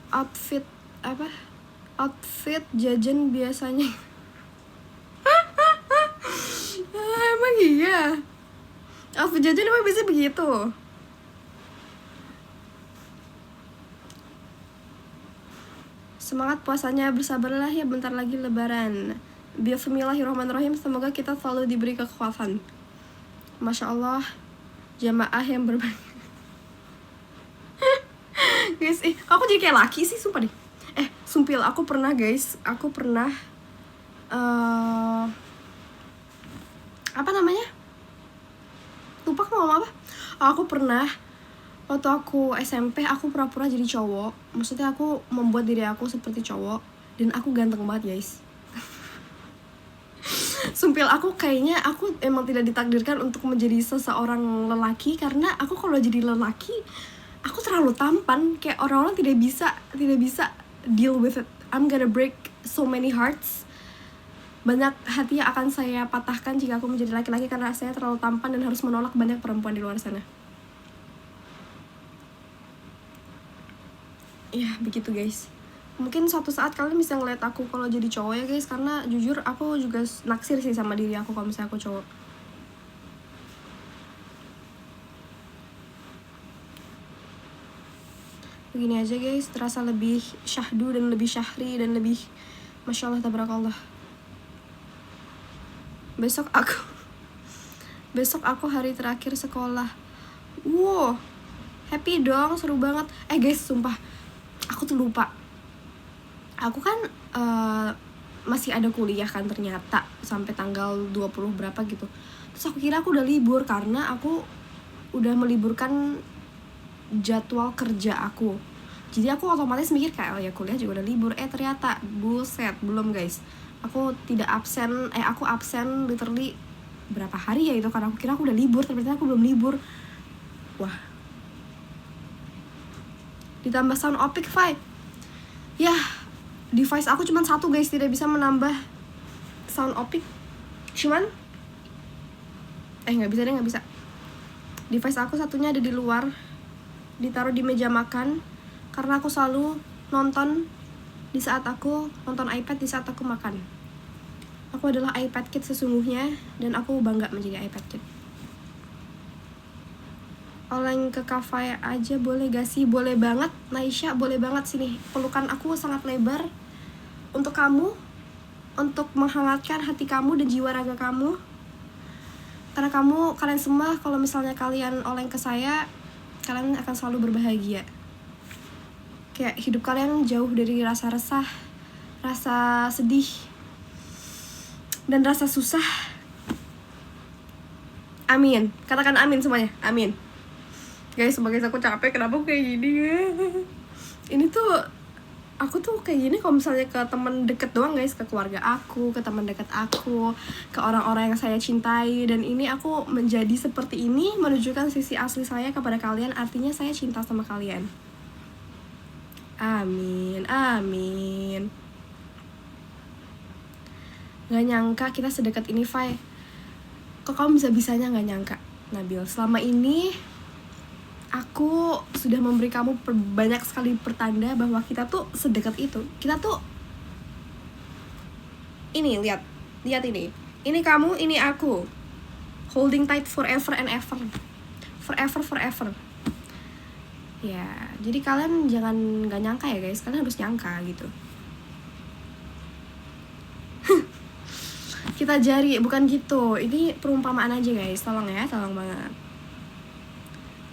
Outfit jajan biasanya. Emang iya? Outfit jajan emang biasanya begitu? Semangat puasanya, bersabarlah ya, bentar lagi lebaran. Bismillahirrahmanirrahim, semoga kita selalu diberi kekuatan. Masya Allah, jamaah yang berbahagia. Guys, aku jadi kayak laki sih, sumpah deh. Sumpil, aku pernah apa namanya? Lupa aku ngomong apa? Aku pernah waktu aku SMP, aku pura-pura jadi cowok. Maksudnya aku membuat diri aku seperti cowok, dan aku ganteng banget guys. Sumpil, aku kayaknya aku emang tidak ditakdirkan untuk menjadi seseorang lelaki, karena aku kalau jadi lelaki aku terlalu tampan, kayak orang-orang tidak bisa deal with it. I'm gonna break so many hearts. Banyak hati yang akan saya patahkan jika aku menjadi laki-laki, karena saya terlalu tampan dan harus menolak banyak perempuan di luar sana. Ya begitu guys. Mungkin suatu saat kalian bisa ngeliat aku kalau jadi cowok ya guys, karena jujur aku juga naksir sih sama diri aku kalau misalnya aku cowok. Begini aja guys, terasa lebih syahdu dan lebih syahri dan lebih Masya Allah tabarakallah. Besok aku hari terakhir sekolah. Wow, happy dong, seru banget. Guys, sumpah aku tuh lupa. Aku kan masih ada kuliah kan ternyata sampai tanggal 20 berapa gitu. Terus aku kira aku udah libur, karena aku udah meliburkan jadwal kerja aku. Jadi aku otomatis mikir kayak, oh ya kuliah juga udah libur. Ternyata buset, belum guys. Aku tidak absen, aku absen literally berapa hari ya itu, karena aku kira aku udah libur, ternyata aku belum libur. Wah. Ditambah sound opik vibe. Ya, device aku cuma satu guys, tidak bisa menambah sound opik. Cuman nggak bisa. Device aku satunya ada di luar, ditaruh di meja makan, karena aku selalu nonton iPad di saat aku makan. Aku adalah iPad kid sesungguhnya, dan aku bangga menjadi iPad kid. Oleng ke kafe aja boleh gak sih? Boleh banget, Naisha, boleh banget. Sini, pelukan aku sangat lebar untuk kamu, untuk menghangatkan hati kamu dan jiwa raga kamu. Karena kalian semua, kalau misalnya kalian oleng ke saya, kalian akan selalu berbahagia. Kayak hidup kalian jauh dari rasa resah, rasa sedih, dan rasa susah. Amin. Katakan amin semuanya. Amin. Guys, sebagai aku capek, kenapa aku kayak gini ya? Ini tuh, aku tuh kayak gini kalau misalnya ke teman deket doang guys, ke keluarga aku, ke teman dekat aku, ke orang-orang yang saya cintai. Dan ini aku menjadi seperti ini, menunjukkan sisi asli saya kepada kalian. Artinya saya cinta sama kalian. Amin, amin. Gak nyangka kita sedekat ini, Fai. Kok kamu bisa-bisanya gak nyangka, Nabil? Selama ini aku sudah memberi kamu banyak sekali pertanda bahwa kita tuh sedekat itu. Kita tuh, ini lihat ini. Ini kamu, ini aku. Holding tight forever and ever. Forever. Ya, jadi kalian jangan gak nyangka ya guys. Kalian harus nyangka gitu. Kita jari, bukan gitu. Ini perumpamaan aja guys, tolong ya, tolong banget.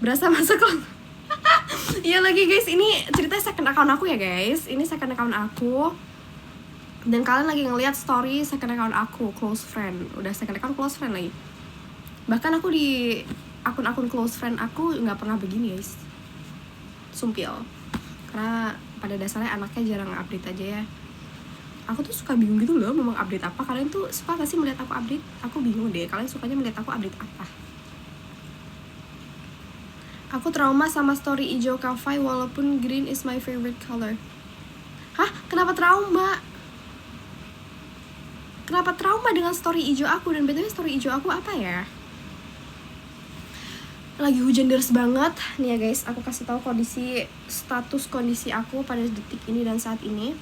Berasa masuk loh. Iya lagi guys, ini ceritanya second account aku ya guys. Ini second account aku. Dan kalian lagi ngeliat story second account aku, close friend. Udah second account close friend lagi. Bahkan aku di akun-akun close friend aku nggak pernah begini guys, sumpil. Karena pada dasarnya anaknya jarang update aja ya. Aku tuh suka bingung gitu loh, memang update apa. Kalian tuh suka gak sih melihat aku update? Aku bingung deh, kalian sukanya melihat aku update apa? Aku trauma sama story hijau Kafai walaupun green is my favorite color. Hah? Kenapa trauma? Kenapa trauma dengan story hijau aku? Dan btw story hijau aku apa ya? Lagi hujan deras banget. Nih ya guys, aku kasih tahu status kondisi aku pada detik ini dan saat ini.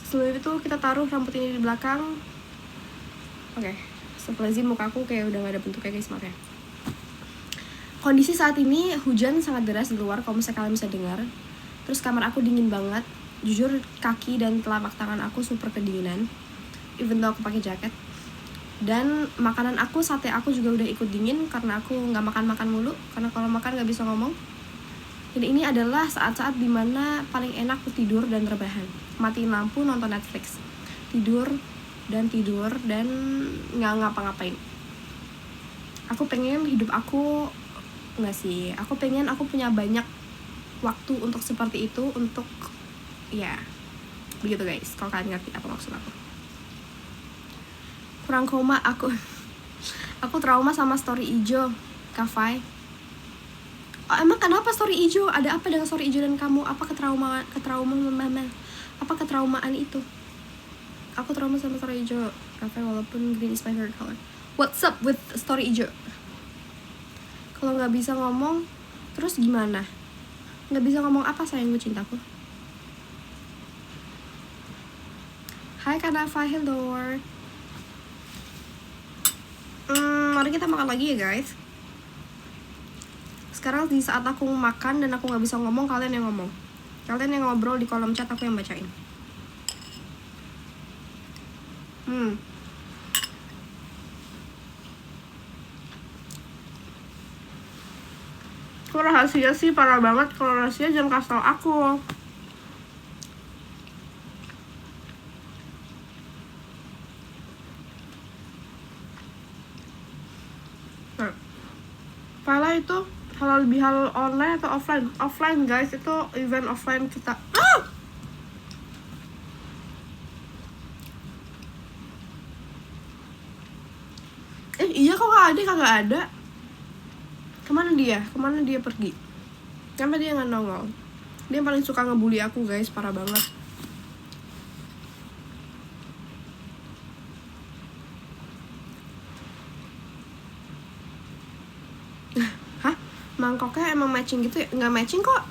Sebelum itu kita taruh rambut ini di belakang. Oke, setelah muka aku kayak udah gak ada bentuknya guys, maaf ya. Kondisi saat ini hujan sangat deras di luar, kalau misalnya kalian bisa dengar. Terus kamar aku dingin banget. Jujur kaki dan telapak tangan aku super kedinginan, even though aku pakai jaket. Dan makanan aku, sate aku juga udah ikut dingin karena aku nggak makan mulu. Karena kalau makan nggak bisa ngomong. Dan ini adalah saat-saat dimana paling enak aku tidur dan rebahan. Matiin lampu, nonton Netflix, tidur dan nggak ngapa-ngapain. Aku pengen hidup aku aku pengen aku punya banyak waktu untuk seperti itu, untuk ya begitu guys, kalau kalian ngerti apa maksud aku. Kurang koma aku trauma sama story ijo Kafai. Oh, emang kenapa story ijo? Ada apa dengan story ijo dan kamu? Apa ketraumaan itu? Aku trauma sama story ijo Kafai walaupun green is my favorite color. What's up with story ijo? Kalau nggak bisa ngomong, terus gimana? Nggak bisa ngomong apa sayangku cintaku? Hai Kanafa, hello. Mari kita makan lagi ya guys. Sekarang di saat aku makan dan aku nggak bisa ngomong, kalian yang ngomong. Kalian yang ngobrol di kolom chat, aku yang bacain. Kalau rahasia sih parah banget. Kalau rahasia jangan kasih tau aku. Nah, Pala itu halal bihalal online atau offline? Offline guys, itu event offline kita. Iya kok kagak ada. Kemana dia pergi? Kenapa dia nggak nongol? Dia paling suka ngebully aku guys, parah banget. Hah? Mangkoknya emang matching gitu ya? Nggak matching kok.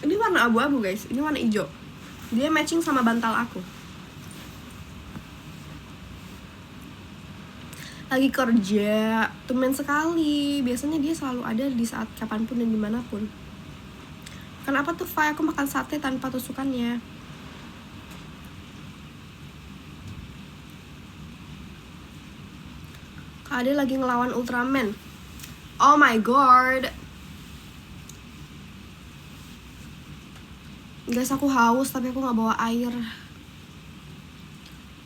Ini warna abu-abu guys, ini warna hijau. Dia matching sama bantal aku. Lagi kerja, tumben sekali. Biasanya dia selalu ada di saat kapanpun dan dimanapun. Kenapa tuh Fai aku makan sate tanpa tusukannya? Kak Ade lagi ngelawan Ultraman. Oh my god. Guys, aku haus tapi aku gak bawa air.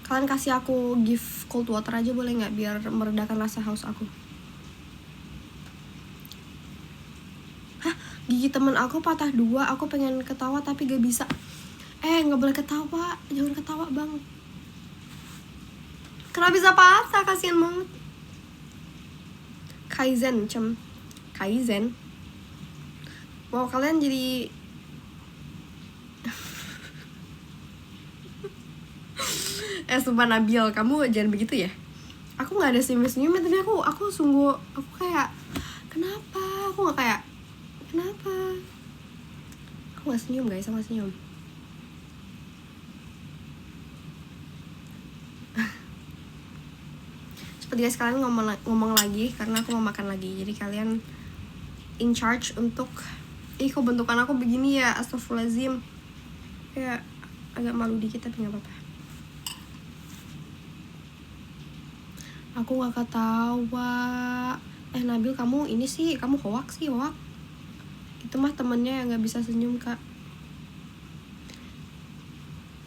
Kalian kasih aku gift cold water aja boleh nggak, biar meredakan rasa haus aku. Hah? Gigi temen aku patah 2. Aku pengen ketawa tapi gak bisa. Nggak boleh ketawa. Jangan ketawa bang. Kenapa bisa patah? Kasian banget. Kaizen. Wow, kalian jadi sumpah Nabil, kamu jangan begitu ya. Aku nggak ada senyum-senyumnya, tapi aku sungguh, aku kayak kenapa? Aku nggak kayak kenapa? Aku nggak senyum guys, aku nggak senyum. Cepet guys, kalian ngomong lagi karena aku mau makan lagi. Jadi kalian in charge untuk kok bentukan aku begini ya, astagfirullahaladzim. Kayak agak malu dikit tapi nggak apa-apa. Aku gak ketawa. Nabil, kamu ini sih, kamu hoak. Itu mah temennya yang gak bisa senyum kak.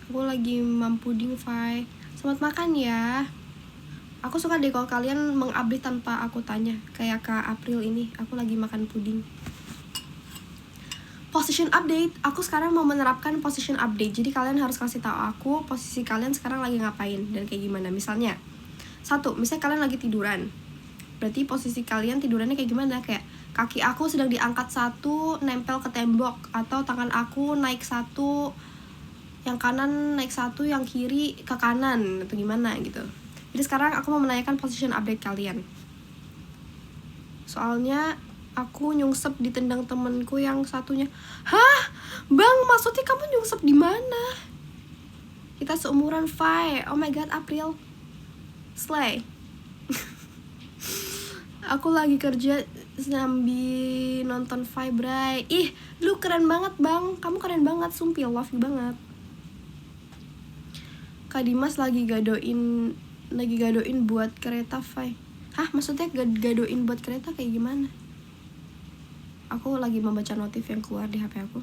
Aku lagi mampuding Fai. Selamat makan ya. Aku suka deh kalau kalian mengupdate tanpa aku tanya. Kayak Kak April ini, aku lagi makan puding. Position update, aku sekarang mau menerapkan position update. Jadi kalian harus kasih tahu aku posisi kalian sekarang lagi ngapain dan kayak gimana. Misalnya, misalnya kalian lagi tiduran. Berarti posisi kalian tidurannya kayak gimana? Kayak kaki aku sedang diangkat satu, nempel ke tembok. Atau tangan aku naik satu, yang kanan naik satu, yang kiri ke kanan. Atau gimana gitu. Jadi sekarang aku mau menanyakan position update kalian. Soalnya aku nyungsep ditendang temenku yang satunya. Hah? Bang, maksudnya kamu nyungsep di mana? Kita seumuran, Fai. Oh my god, April. Slay. Aku lagi kerja sambil nonton Fai, Bray. Ih, lu keren banget, Bang. Kamu keren banget, sumpah, love you banget. Kak Dimas lagi gadoin buat kereta, Fai. Hah, maksudnya gadoin buat kereta kayak gimana? Aku lagi membaca notif yang keluar di HP aku.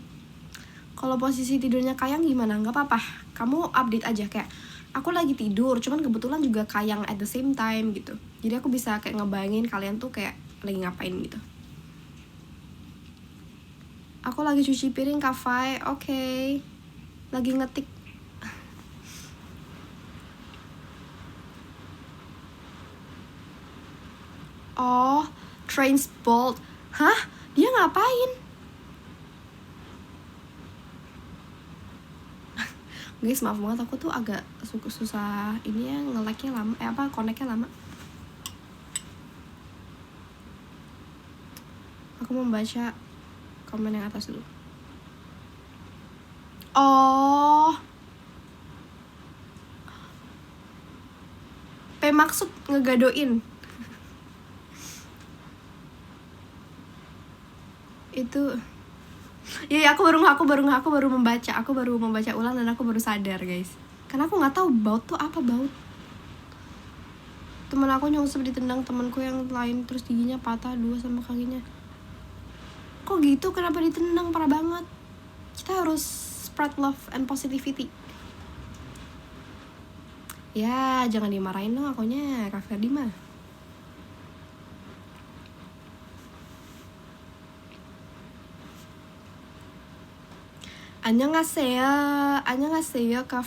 Kalau posisi tidurnya Kayang gimana? Nggak apa-apa, kamu update aja. Kayak aku lagi tidur, cuman kebetulan juga Kayang at the same time gitu. Jadi aku bisa kayak ngebayangin kalian tuh kayak lagi ngapain gitu. Aku lagi cuci piring, Kak Fai. Oke. Lagi ngetik. Oh, Trainspolt. Hah? Dia ngapain? Guys, maaf banget, aku tuh agak susah ini ya, nge-like-nya lama. Connect-nya lama. Aku membaca komen yang atas dulu. Oh. P maksud ngegadoin. Itu ya aku baru membaca ulang dan aku baru sadar, guys. Karena aku nggak tahu baut tuh apa baut. Temen aku nyungsep ditendang temanku yang lain, terus giginya patah 2 sama kakinya. Kok gitu? Kenapa ditendang? Parah banget. Kita harus spread love and positivity. Ya, jangan dimarahin dong akunya, Kak Ferdi mah. Annyeonghaseyo Kak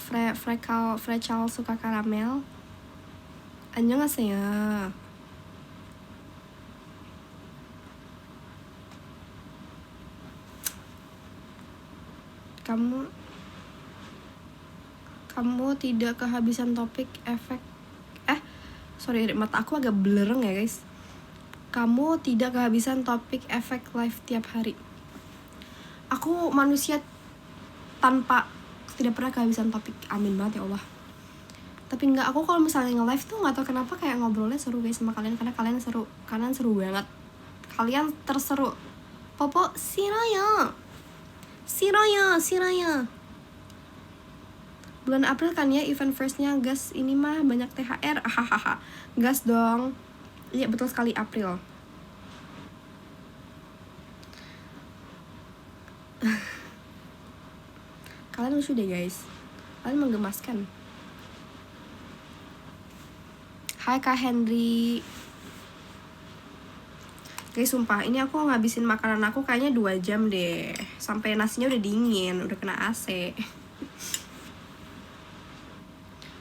Frecal suka karamel. Annyeonghaseyo. Kamu tidak kehabisan topik efek. Sorry, mata aku agak blereng ya, guys. Kamu tidak kehabisan topik efek live tiap hari. Aku manusia tidak pernah kehabisan topik. Amin banget ya Allah. Tapi enggak, aku kalau misalnya nge-live tuh nggak tahu kenapa kayak ngobrolnya seru, guys, sama kalian. Karena kalian seru banget. Kalian terseru. Popo Siraya. Bulan April kan ya event firstnya, gas. Ini mah banyak THR. Hahaha. Gas dong. Iya, betul sekali, April. Kalian lucu deh, guys. Kalian menggemaskan. Hai Kak Henry. Guys, sumpah, ini aku ngabisin makanan aku kayaknya 2 jam deh. Sampai nasinya udah dingin, udah kena AC.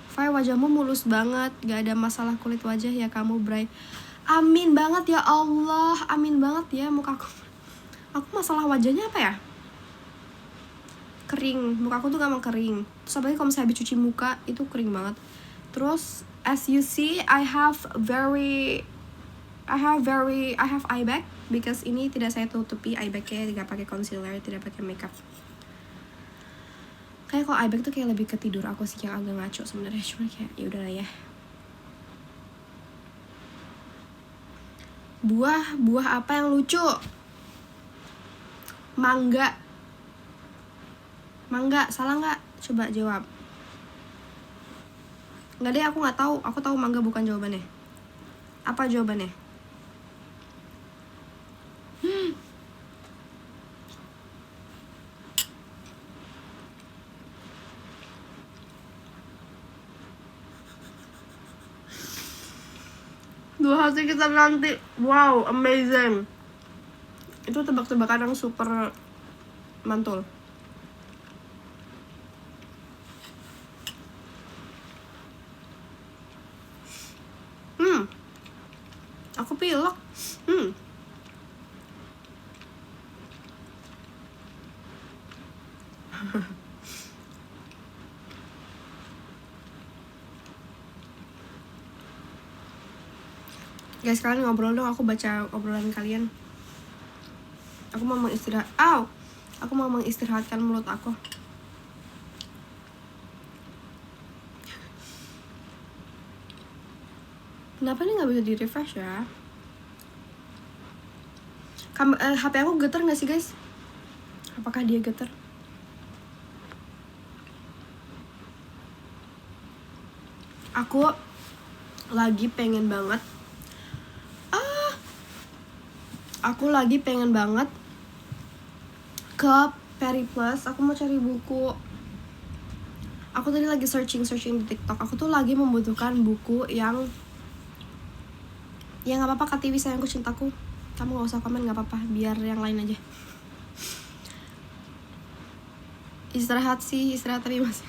Fai, wajahmu mulus banget. Gak ada masalah kulit wajah ya kamu, Bray. Amin banget ya Allah. Amin banget ya muka aku. Aku masalah wajahnya apa ya? Kering. Muka aku tuh gampang kering. Terus apalagi kalau misalnya habis cuci muka, itu kering banget. Terus, as you see, I have eye bag because ini tidak saya tutupi. Eye bagnya tidak pakai concealer, tidak pakai makeup. Kayak kalau eye bag tuh kayak lebih ke tidur aku sih yang agak ngaco sebenarnya. Cuma kayak ya udahlah ya. Buah apa yang lucu? Mangga, salah nggak? Coba jawab. Nggak deh, aku nggak tahu. Aku tahu mangga bukan jawabannya. Apa jawabannya? Dua hati kita nanti. Wow, amazing. Itu tebak-tebakan yang super mantul. Aku pilek. Guys, kalian ngobrol dong, aku baca obrolan kalian. Aku mau mengistirahatkan mulut aku. Kenapa nih nggak bisa di refresh ya? HP aku getar nggak sih guys? Apakah dia getar? Aku lagi pengen banget. Aku lagi pengen banget ke Periplus. Aku mau cari buku. Aku tadi lagi searching di TikTok. Aku tuh lagi membutuhkan buku yang ya nggak apa-apa, Kak Tiwi sayangku cintaku. Kamu nggak usah komen, nggak apa-apa. Biar yang lain aja. Istirahat tapi masih.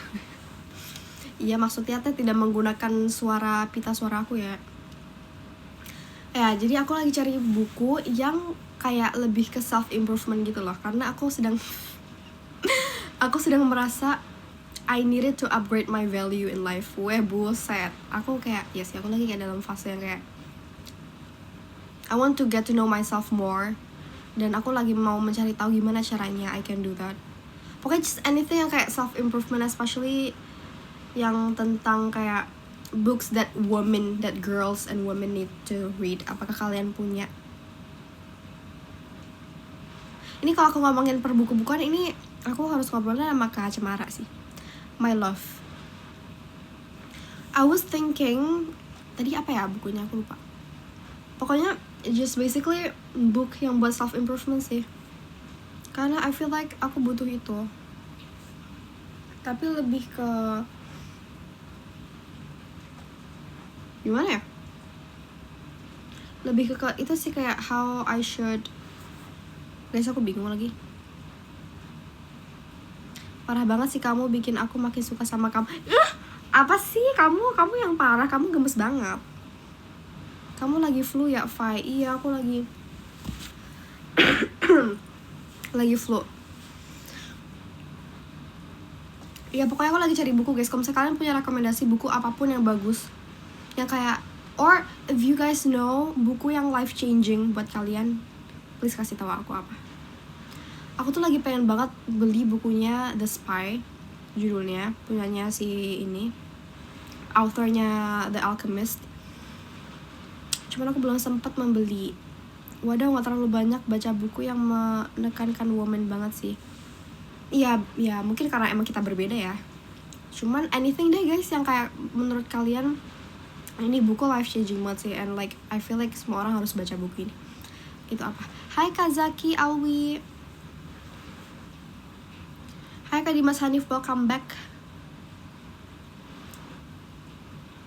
Iya, maksudnya teh tidak menggunakan pita suara aku ya. Ya, jadi aku lagi cari buku yang kayak lebih ke self improvement gitu loh, karena aku sedang merasa I needed to upgrade my value in life. Buset. Aku kayak aku lagi kayak dalam fase yang kayak I want to get to know myself more, dan aku lagi mau mencari tahu gimana caranya I can do that. Pokoknya just anything yang kayak self improvement, especially yang tentang kayak books that girls and women need to read. Apakah kalian punya? Ini kalau aku ngomongin per buku-bukuan ini, aku harus ngobrolnya sama Kak Cemara sih. My love. I was thinking, tadi apa ya bukunya, aku lupa. Pokoknya just basically book yang buat self improvement sih. Karena I feel like aku butuh itu. Tapi lebih ke gimana ya? Lebih ke itu sih, kayak how I should. Guys, aku bingung lagi. Parah banget sih kamu, bikin aku makin suka sama kamu. Apa sih kamu yang parah, kamu gemes banget. Kamu lagi flu ya, Fai? Iya, aku lagi lagi flu. Ya pokoknya aku lagi cari buku guys. Kalau misalnya kalian punya rekomendasi buku apapun yang bagus, yang kayak, or if you guys know buku yang life changing buat kalian, please kasih tahu aku apa. Aku tuh lagi pengen banget beli bukunya The Spy, judulnya, punyanya si ini, authornya The Alchemist. Cuman aku belum sempat membeli. Waduh, gak terlalu banyak baca buku yang menekankan woman banget sih. Iya, mungkin karena emang kita berbeda ya. Cuman anything deh guys yang kayak menurut kalian ini buku life changing banget sih, and like I feel like semua orang harus baca buku ini. Itu apa? Hai Kazaki Alwi. Hai Kak Dimas Hanif, welcome back.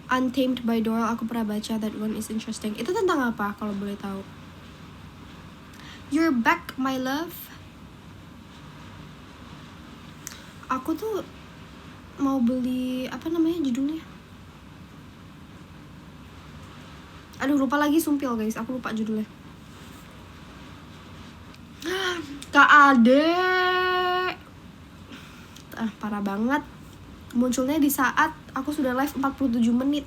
Untamed by Doyle, aku pernah baca, that one is interesting. Itu tentang apa kalau boleh tahu? You're back my love. Aku tuh mau beli, apa namanya judulnya? Aduh, lupa lagi, sumpil guys, aku lupa judulnya. Kak Ade. Parah banget. Munculnya di saat aku sudah live 47 menit.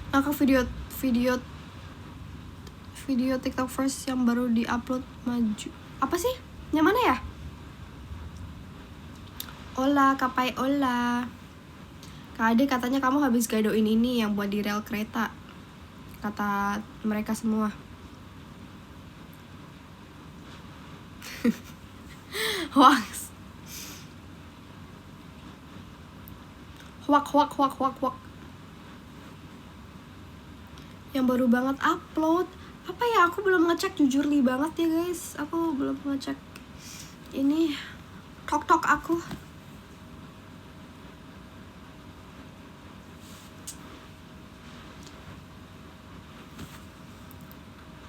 Nah, video TikTok first yang baru di-upload maju. Apa sih? Yang mana ya? Ola, Kapai Ola. Kak Ade katanya kamu habis gadoin ini yang buat di rel kereta. Kata mereka semua. Hoax. Hoak. Yang baru banget upload. Apa ya, aku belum ngecek, jujur li banget ya guys. Aku belum ngecek ini tok aku.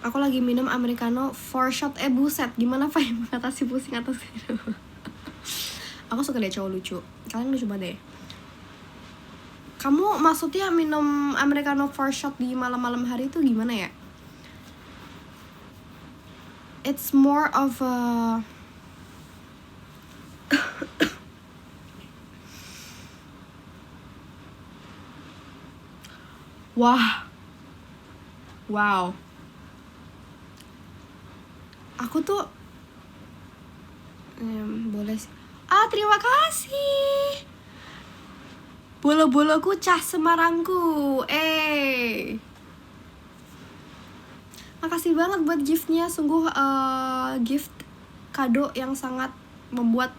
Aku lagi minum americano 4 shot. Buset, gimana Fai mengatasi pusing atas itu? Aku suka deh cowok lucu. Kalian lucu banget deh. Kamu maksudnya minum americano 4 shot di malam-malam hari itu gimana ya? It's more of a wah. Wow. Aku tuh boleh sih. Terima kasih. Bolo-boloku cah Semarangku. Makasih banget buat giftnya. Sungguh gift kado yang sangat membuat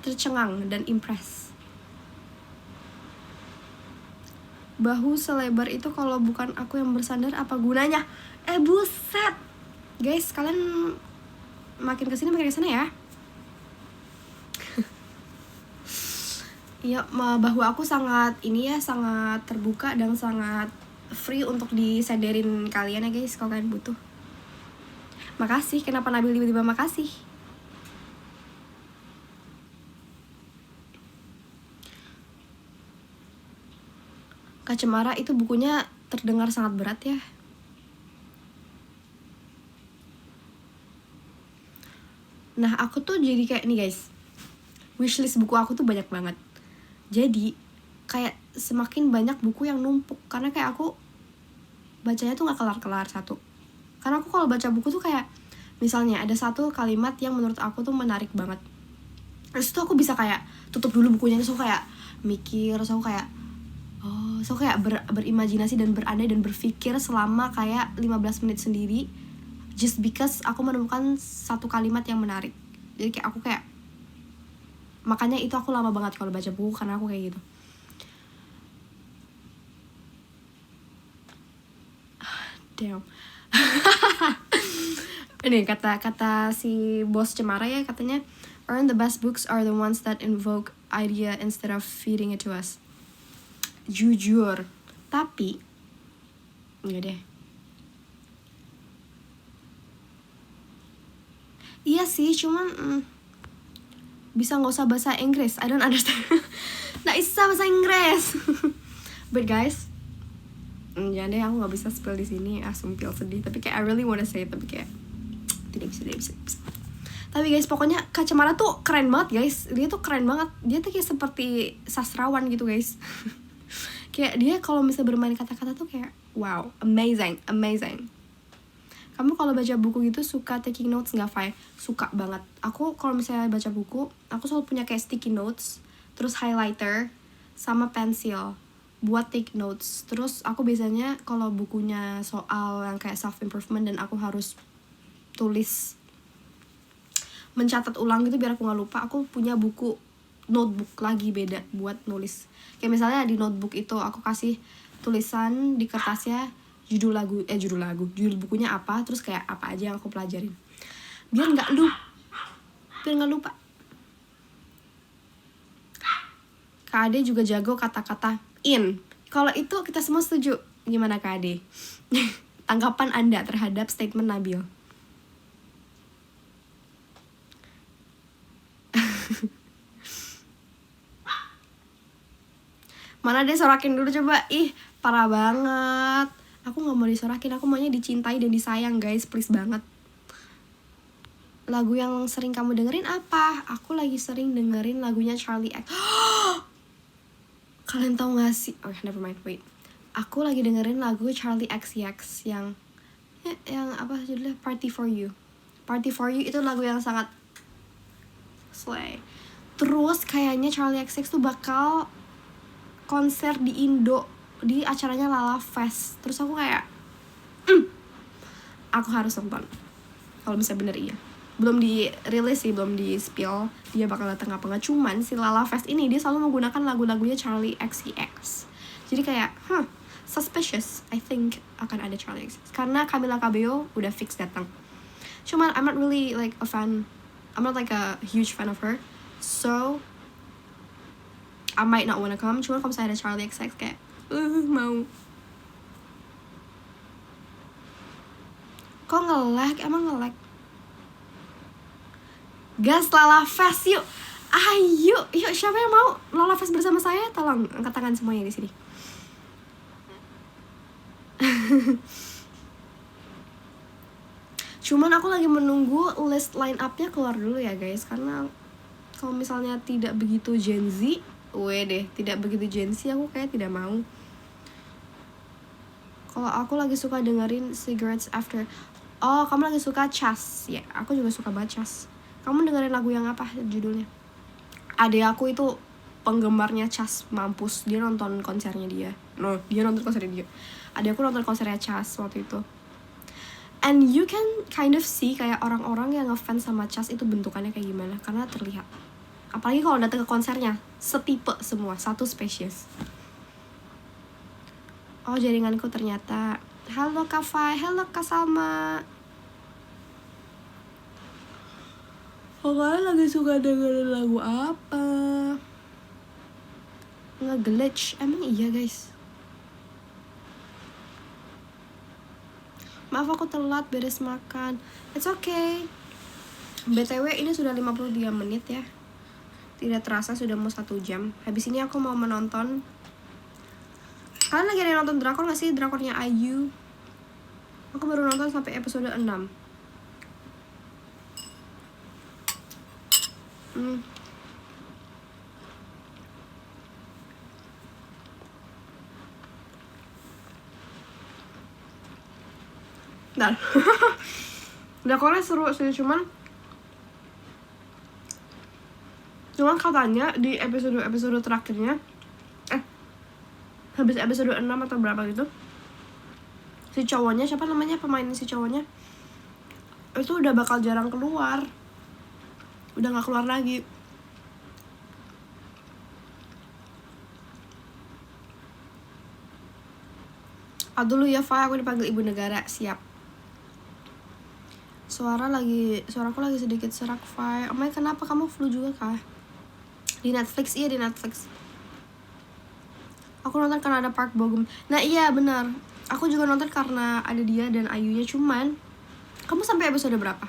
tercengang dan impress. Bahu selebar itu kalau bukan aku yang bersandar apa gunanya? Buset. Guys, kalian makin kesini makin kesana ya. Iya, bahu aku sangat sangat terbuka dan sangat free untuk disadarin kalian ya guys, kalau kalian butuh. Makasih, kenapa Nabil tiba-tiba makasih? Kak Cemara itu bukunya terdengar sangat berat ya. Nah, aku tuh jadi kayak nih guys, wishlist buku aku tuh banyak banget. Jadi kayak semakin banyak buku yang numpuk, karena kayak aku bacanya tuh gak kelar-kelar satu. Karena aku kalau baca buku tuh kayak misalnya ada satu kalimat yang menurut aku tuh menarik banget, terus tuh aku bisa kayak tutup dulu bukunya, terus aku kayak mikir, terus aku kayak berimajinasi dan berandai dan berpikir selama kayak 15 menit sendiri, just because aku menemukan satu kalimat yang menarik. Jadi kayak aku kayak, makanya itu aku lama banget kalau baca buku, karena aku kayak gitu. Damn. Ini kata si bos Cemara ya, katanya earn the best books are the ones that invoke idea instead of feeding it to us. Jujur, tapi enggak deh. Iya sih, cuman bisa nggak usah bahasa Inggris. I don't understand. Nggak bisa bahasa Inggris. But guys, jangan deh, aku nggak bisa spill di sini. Sumpil sedih. Tapi kayak I really wanna say it, tapi kayak tidak bisa. Tapi guys, pokoknya Kak Cemara tuh keren banget guys. Dia tuh keren banget. Dia tuh kayak seperti sastrawan gitu guys. Kayak dia kalau misalnya bermain kata-kata tuh kayak wow, amazing. Kamu kalau baca buku gitu suka taking notes nggak, Fai? Suka banget. Aku kalau misalnya baca buku, aku selalu punya kayak sticky notes, terus highlighter, sama pensil buat take notes. Terus aku biasanya kalau bukunya soal yang kayak self improvement dan aku harus tulis, mencatat ulang gitu biar aku nggak lupa, aku punya buku notebook lagi beda buat nulis. Kayak misalnya di notebook itu aku kasih tulisan di kertasnya judul bukunya apa, terus kayak apa aja yang aku pelajarin biar nggak lupa. Kak Ade juga jago kata-kata in. Kalau itu kita semua setuju. Gimana Kak Ade? Tanggapan Anda terhadap statement Nabil? Mana deh, sorakin dulu coba. Ih, parah banget. Aku gak mau disorakin, aku maunya dicintai dan disayang guys, please banget. Lagu yang sering kamu dengerin apa? Aku lagi sering dengerin lagunya Charlie X. Kalian tahu gak sih? Oh, never mind, wait. Aku lagi dengerin lagu Charlie XCX yang apa judulnya? Party for You. Party for You itu lagu yang sangat slay. Terus kayaknya Charlie XCX tuh bakal konser di Indo, di acaranya Lala Fest. Terus aku kayak aku harus nonton kalau misalnya bener. Iya, belum dirilis sih, belum di spill dia bakal datang apa nggak. Cuman si Lala Fest ini dia selalu menggunakan lagu-lagunya Charlie XCX, jadi kayak suspicious. I think akan ada Charlie XCX karena Camila Cabello udah fix datang. Cuman I'm not really like a fan, I'm not like a huge fan of her, so I might not wanna come. Cuman kalau misalnya ada Charlie XCX kayak mau. Kok nge-lag? Emang nge-lag? Gas Lala Fest yuk. Ayo, yuk siapa yang mau Lala Fest bersama saya? Tolong angkat tangan semuanya di sini. Cuman aku lagi menunggu list line up-nya keluar dulu ya guys, karena kalau misalnya tidak begitu Gen Z, tidak begitu Gen Z, aku kayak tidak mau. Kalau aku lagi suka dengerin Cigarettes After. Oh, kamu lagi suka Chas? Ya, aku juga suka banget Chas. Kamu dengerin lagu yang apa judulnya? Adek aku itu penggemarnya Chas, mampus. Dia nonton konsernya dia. Dia nonton konsernya dia. Adek aku nonton konsernya Chas waktu itu. And you can kind of see kayak orang-orang yang ngefans sama Chas itu bentukannya kayak gimana, karena terlihat. Apalagi kalau datang ke konsernya, setipe semua, satu spesies. Oh, jaringanku ternyata. Halo Kak Fai, halo Kak Salma. Oh, kalian lagi suka dengerin lagu apa? Nge-glitch, emang iya guys? Maaf aku telat beres makan. It's okay. BTW ini sudah 53 menit ya. Tidak terasa sudah mau 1 jam. Habis ini aku mau menonton. Kalian lagi ada nonton drakor gak sih? Drakornya IU. Aku baru nonton sampai episode 6. Nah, drakornya seru sih, cuman katanya di episode terakhirnya, habis episode 6 atau berapa gitu, si cowoknya, siapa namanya pemain si cowoknya, itu udah bakal jarang keluar, udah nggak keluar lagi. Dulu ya Fai, aku dipanggil ibu negara. Siap. Suaraku lagi sedikit serak Fai. Oh my, kenapa kamu flu juga kah? Di Netflix, iya di Netflix. Aku nonton karena ada Park Bo Gum. Nah iya benar, aku juga nonton karena ada dia dan Ayunya. Cuman kamu sampai episode berapa?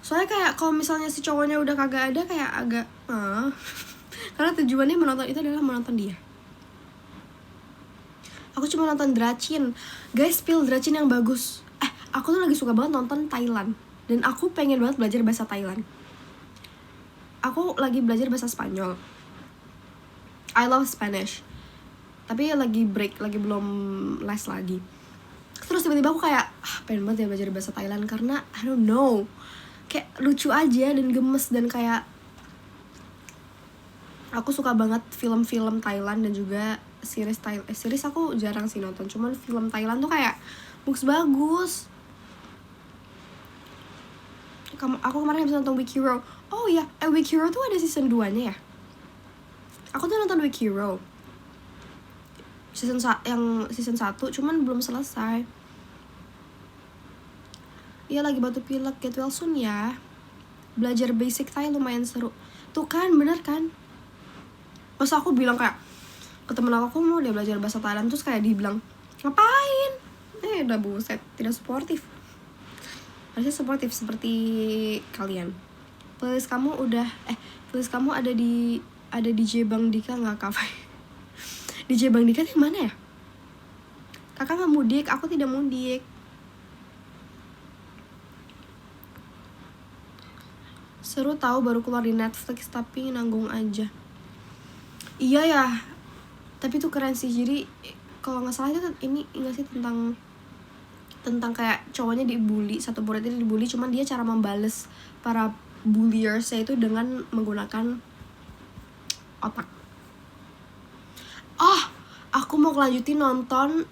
Soalnya kayak kalau misalnya si cowoknya udah kagak ada, kayak agak karena tujuannya menonton itu adalah menonton dia. Aku cuma nonton Drachin. Guys, spill Drachin yang bagus. Aku tuh lagi suka banget nonton Thailand. Dan aku pengen banget belajar bahasa Thailand. Aku lagi belajar bahasa Spanyol. I love Spanish. Tapi lagi break, lagi belum les lagi. Terus tiba-tiba aku kayak pengen banget ya belajar bahasa Thailand, karena I don't know, kayak lucu aja dan gemes, dan kayak aku suka banget film-film Thailand dan juga series aku jarang sih nonton, cuman film Thailand tuh kayak bagus. Aku kemarin habis nonton Weak Hero. Oh iya, Weak Hero tuh ada season 2-nya ya. Aku tuh nonton Weak Hero season 1, cuman belum selesai. Iya, lagi batu pilek, get well soon ya. Belajar basic Thai lumayan seru. Tuh kan, bener kan? Pas aku bilang kayak ke temen aku mau dia belajar bahasa Thailand, terus kayak dibilang ngapain? Udah buset, tidak suportif. Harusnya suportif seperti kalian. Playlist kamu ada di DJ Bang Dika nggak kafe? DJ Bang Dika yang mana ya? Kakak nggak mudik, aku tidak mudik. Seru tahu, baru keluar di Netflix tapi nanggung aja. Iya ya, tapi tuh keren sih. Jadi kalau nggak salah itu ini nggak sih tentang kayak cowoknya dibully, satu murid ini dibully, cuman dia cara membales para bulliers itu dengan menggunakan otak. Aku mau kelanjutin nonton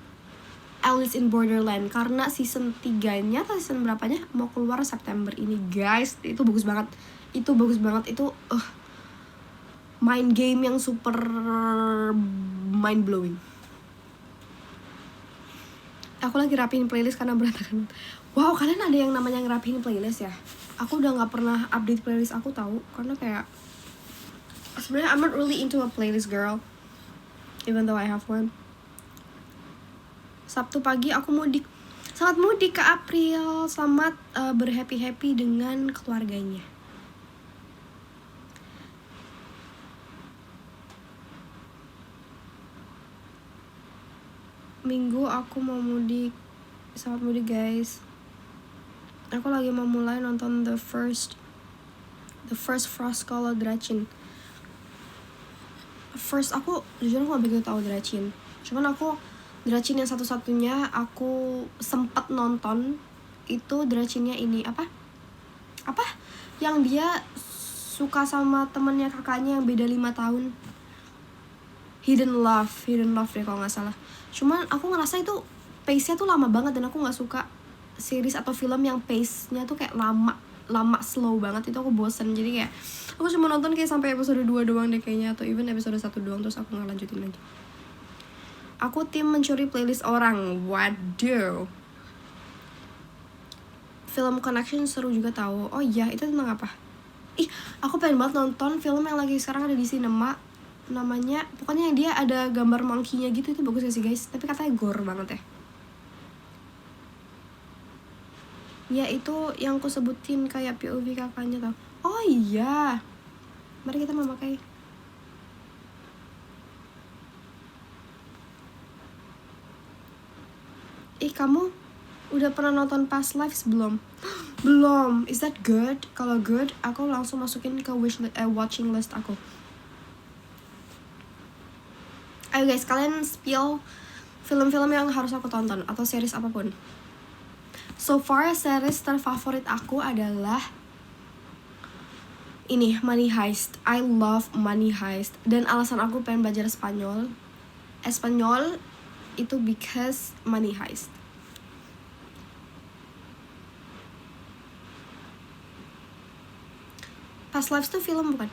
Alice in Borderland karena season 3-nya atau season berapanya mau keluar September ini, guys. Itu bagus banget. Itu main game yang super mind blowing. Aku lagi rapihin playlist karena berantakan. Wow, kalian ada yang namanya ngerapihin playlist ya? Aku udah nggak pernah update playlist aku tahu, karena kayak sebenarnya I'm not really into a playlist girl, even though I have one. Sabtu pagi aku mudik. Selamat mudik ke April. Selamat berhappy-happy dengan keluarganya. Minggu aku mau mudik. Selamat mudik guys. Aku lagi mau mulai nonton the first Frostkollo Drachin. First aku jujur aku gak begitu tahu Drachin. Cuman aku Drachin yang satu-satunya aku sempat nonton itu Drachinnya ini apa yang dia suka sama temennya kakaknya yang beda 5 tahun. Hidden Love deh kalau nggak salah. Cuman aku ngerasa itu pace-nya tuh lama banget dan aku nggak suka series atau film yang pace-nya tuh kayak lama slow banget. Itu aku bosen, jadi kayak aku cuma nonton kayak sampai episode 2 doang deh kayaknya, atau even episode 1 doang, terus aku nggak lanjutin lagi. Aku tim mencuri playlist orang. Waduh. Film Connection seru juga tahu. Oh iya, itu tentang apa? Ih, aku pengen banget nonton film yang lagi sekarang ada di sinema. Namanya, pokoknya yang dia ada gambar monkey-nya gitu. Itu bagus gak sih guys? Tapi katanya gore banget ya. Ya itu yang aku sebutin kayak POV kakaknya tau. Oh iya. Mari kita memakai. Kamu udah pernah nonton Past Lives belum? Belum. Is that good? Kalau good, aku langsung masukin ke watching list aku. Ayo guys, kalian spill film-film yang harus aku tonton atau series apapun. So far, series terfavorit aku adalah ini, Money Heist. I love Money Heist. Dan alasan aku pengen belajar Espanyol itu because Money Heist. Past Lives tuh film bukan?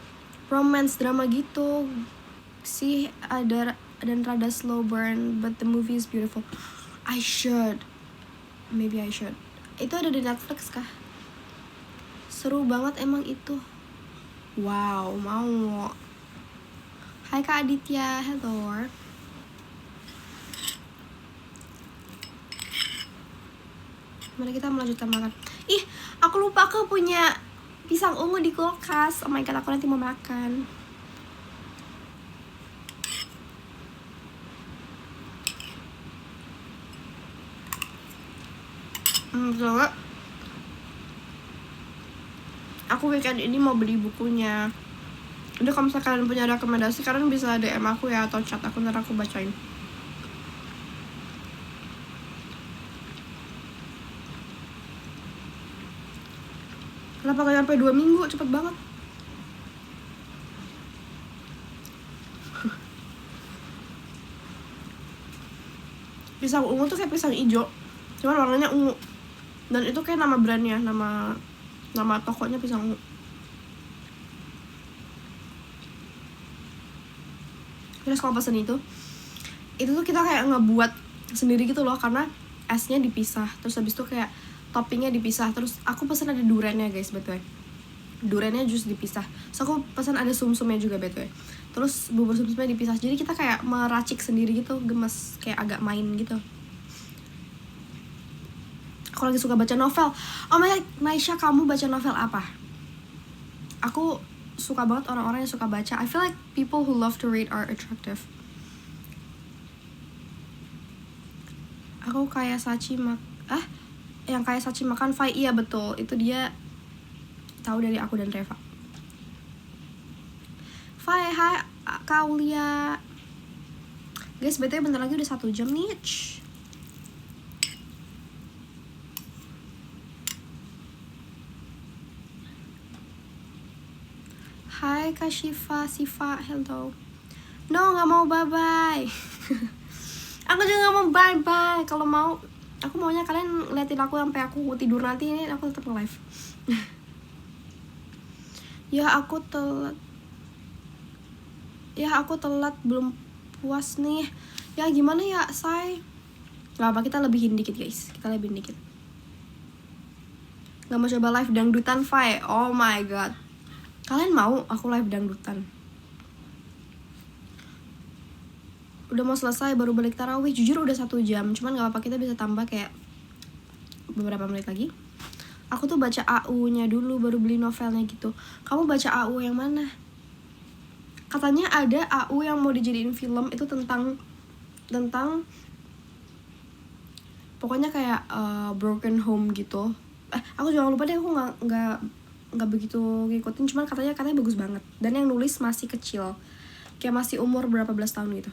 Romance drama gitu sih, ada dan rada slow burn, but the movie is beautiful. Maybe I should. Itu ada di Netflix kah? Seru banget emang itu. Wow, mau. Hai Kak Aditya, hello. Mari kita melanjutkan makan. Ih, aku lupa aku punya pisang ungu di kulkas. Oh my god, aku nanti mau makan. Soalnya aku weekend ini mau beli bukunya. Udah, kalau misalnya kalian punya rekomendasi, kalian bisa DM aku ya, atau chat aku, ntar aku bacain. Kenapa gak nyampe 2 minggu? Cepet banget. Pisang ungu tuh kayak pisang hijau, cuman warnanya ungu. Dan itu kayak nama brandnya, nama tokonya pisang ungu. Terus kalau pesen itu tuh kita kayak ngebuat sendiri gitu loh, karena esnya dipisah, terus habis itu kayak toppingnya dipisah. Terus aku pesen ada duriannya guys, betul. Duriannya jus dipisah. So aku pesen ada sumsumnya juga, betul. Terus bubur sumsumnya dipisah. Jadi kita kayak meracik sendiri gitu, gemes, kayak agak main gitu. Aku lagi suka baca novel. Oh my god, Naisha, kamu baca novel apa? Aku suka banget orang-orang yang suka baca. I feel like people who love to read are attractive. Aku kayak Sachi yang kayak Sachi makan Fai. Iya betul, itu dia tahu dari aku dan Reva. Fai, hai Kaulia. Guys, BTW bentar lagi udah 1 jam nih. Hai Kak Siva, hello. No, gak mau bye-bye. Aku juga gak mau bye-bye. Kalau mau, aku maunya kalian liatin aku sampai aku tidur nanti. Ini aku tetap live. Ya aku telat, belum puas nih. Ya gimana ya, say? Gak apa, kita lebihin dikit guys. Gak mau coba live dangdutan, Fai? Oh my god. Kalian mau aku live dangdutan? Udah mau selesai, baru balik tarawih. Jujur udah 1 jam, cuman gak apa-apa, kita bisa tambah kayak beberapa menit lagi. Aku tuh baca AU-nya dulu baru beli novelnya gitu. Kamu baca AU yang mana? Katanya ada AU yang mau dijadiin film itu tentang pokoknya kayak broken home gitu. Aku juga lupa deh, aku nggak begitu ngikutin, cuman katanya bagus banget. Dan yang nulis masih kecil, kayak masih umur berapa belas tahun gitu.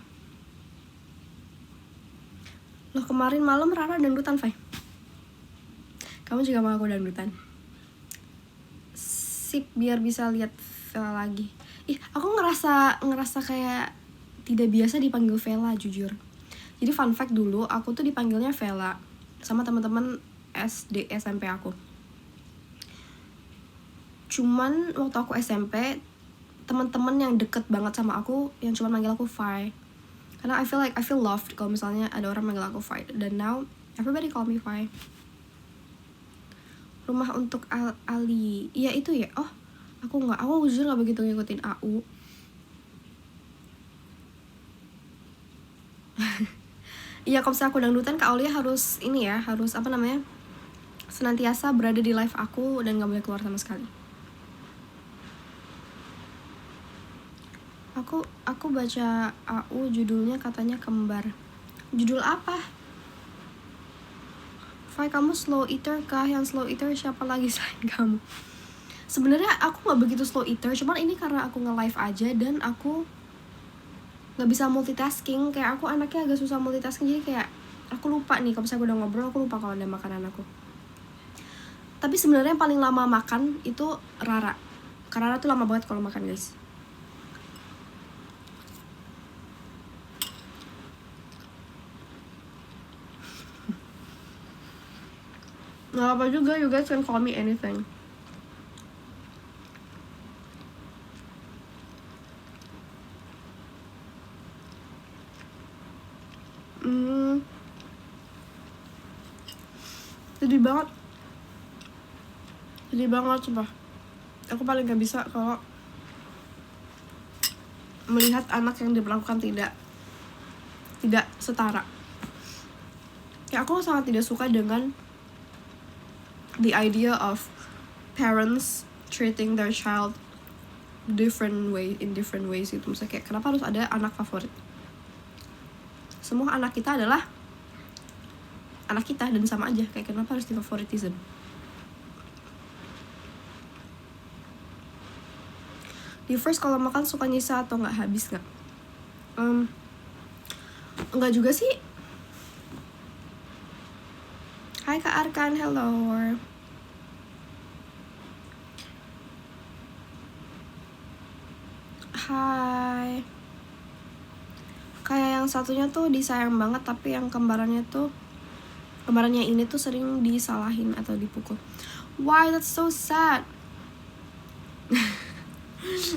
Loh, kemarin malam Rara dangdutan, Fai. Kamu juga mau aku dangdutan? Sip, biar bisa lihat Vela lagi. Ih, aku ngerasa kayak tidak biasa dipanggil Vela, jujur. Jadi fun fact, dulu aku tuh dipanggilnya Vela sama teman-teman SD SMP aku. Cuman waktu aku SMP, teman-teman yang deket banget sama aku yang cuma manggil aku Fai. Karena I feel loved kalau misalnya ada orang manggil aku Fai. Dan now everybody call me Fai. Rumah untuk Ali. Iya itu ya. Oh, aku jujur nggak begitu ngikutin AU. Iya, kalau misalnya aku dangdutan, Kak Aulia harus ini ya, harus apa namanya, senantiasa berada di live aku dan nggak boleh keluar sama sekali. Aku baca AU judulnya katanya kembar. Judul apa? Fai, kamu slow eater kah? Yang slow eater siapa lagi selain kamu? Sebenarnya aku nggak begitu slow eater, cuman ini karena aku nge-live aja dan aku nggak bisa multitasking. Kayak aku anaknya agak susah multitasking, jadi kayak aku lupa nih kalau misalnya gue udah ngobrol, aku lupa kalau ada makanan aku. Tapi sebenarnya yang paling lama makan itu Rara. Karena Rara tuh lama banget kalau makan, guys. Nggak apa juga, you guys can call me anything. Sedih banget sumpah. Aku paling gak bisa kalau melihat anak yang diperlakukan tidak setara. Ya, aku sangat tidak suka dengan the idea of parents treating their child in different ways gitu. Misalnya kayak kenapa harus ada anak favorit? Semua anak kita adalah anak kita dan sama aja, kayak kenapa harus di favoritism? Di first kalau makan suka nyisa atau nggak habis nggak? Nggak juga sih. Hai Kak Arkan, hello. Hai. Kayak yang satunya tuh disayang banget, tapi yang kembarannya ini tuh sering disalahin atau dipukul. Why, that's so sad.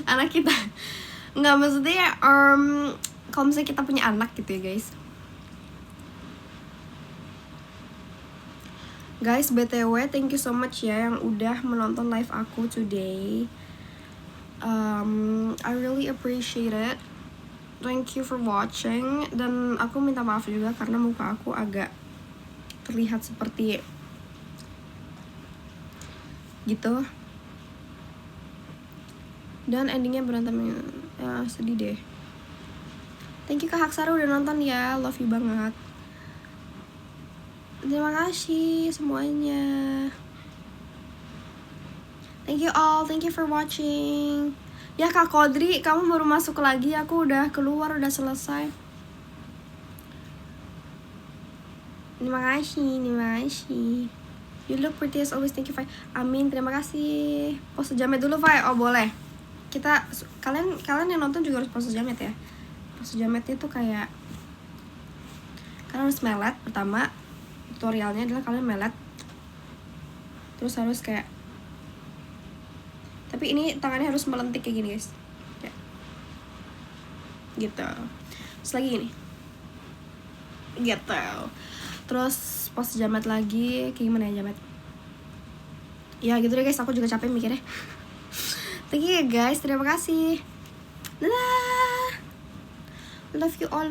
Anak kita nggak, maksudnya kalau misalnya kita punya anak gitu ya guys, BTW thank you so much ya yang udah menonton live aku today. I really appreciate it. Thank you for watching. Dan aku minta maaf juga karena muka aku agak terlihat seperti gitu. Dan endingnya berantem ya, sedih deh. Thank you Kak Haksara udah nonton ya, love you banget. Terima kasih semuanya. Thank you all, thank you for watching. Ya Kak Kodri, kamu baru masuk lagi, aku udah keluar, udah selesai. Terima kasih. You look pretty as always, thank you Fai. Amin, terima kasih. Pose jamet dulu Fai, oh boleh. Kalian yang nonton juga harus pose jamet ya. Pose jametnya tuh kayak kalian harus melet. Pertama tutorialnya adalah kalian melet, terus harus kayak, tapi ini tangannya harus melentik kayak gini guys ya. Gitu. Terus lagi gini gitu. Terus pose jamet lagi kayak gimana ya jamet ya gitu deh guys. Aku juga capek mikirnya. Thank you guys, terima kasih. Dadah. Love you all.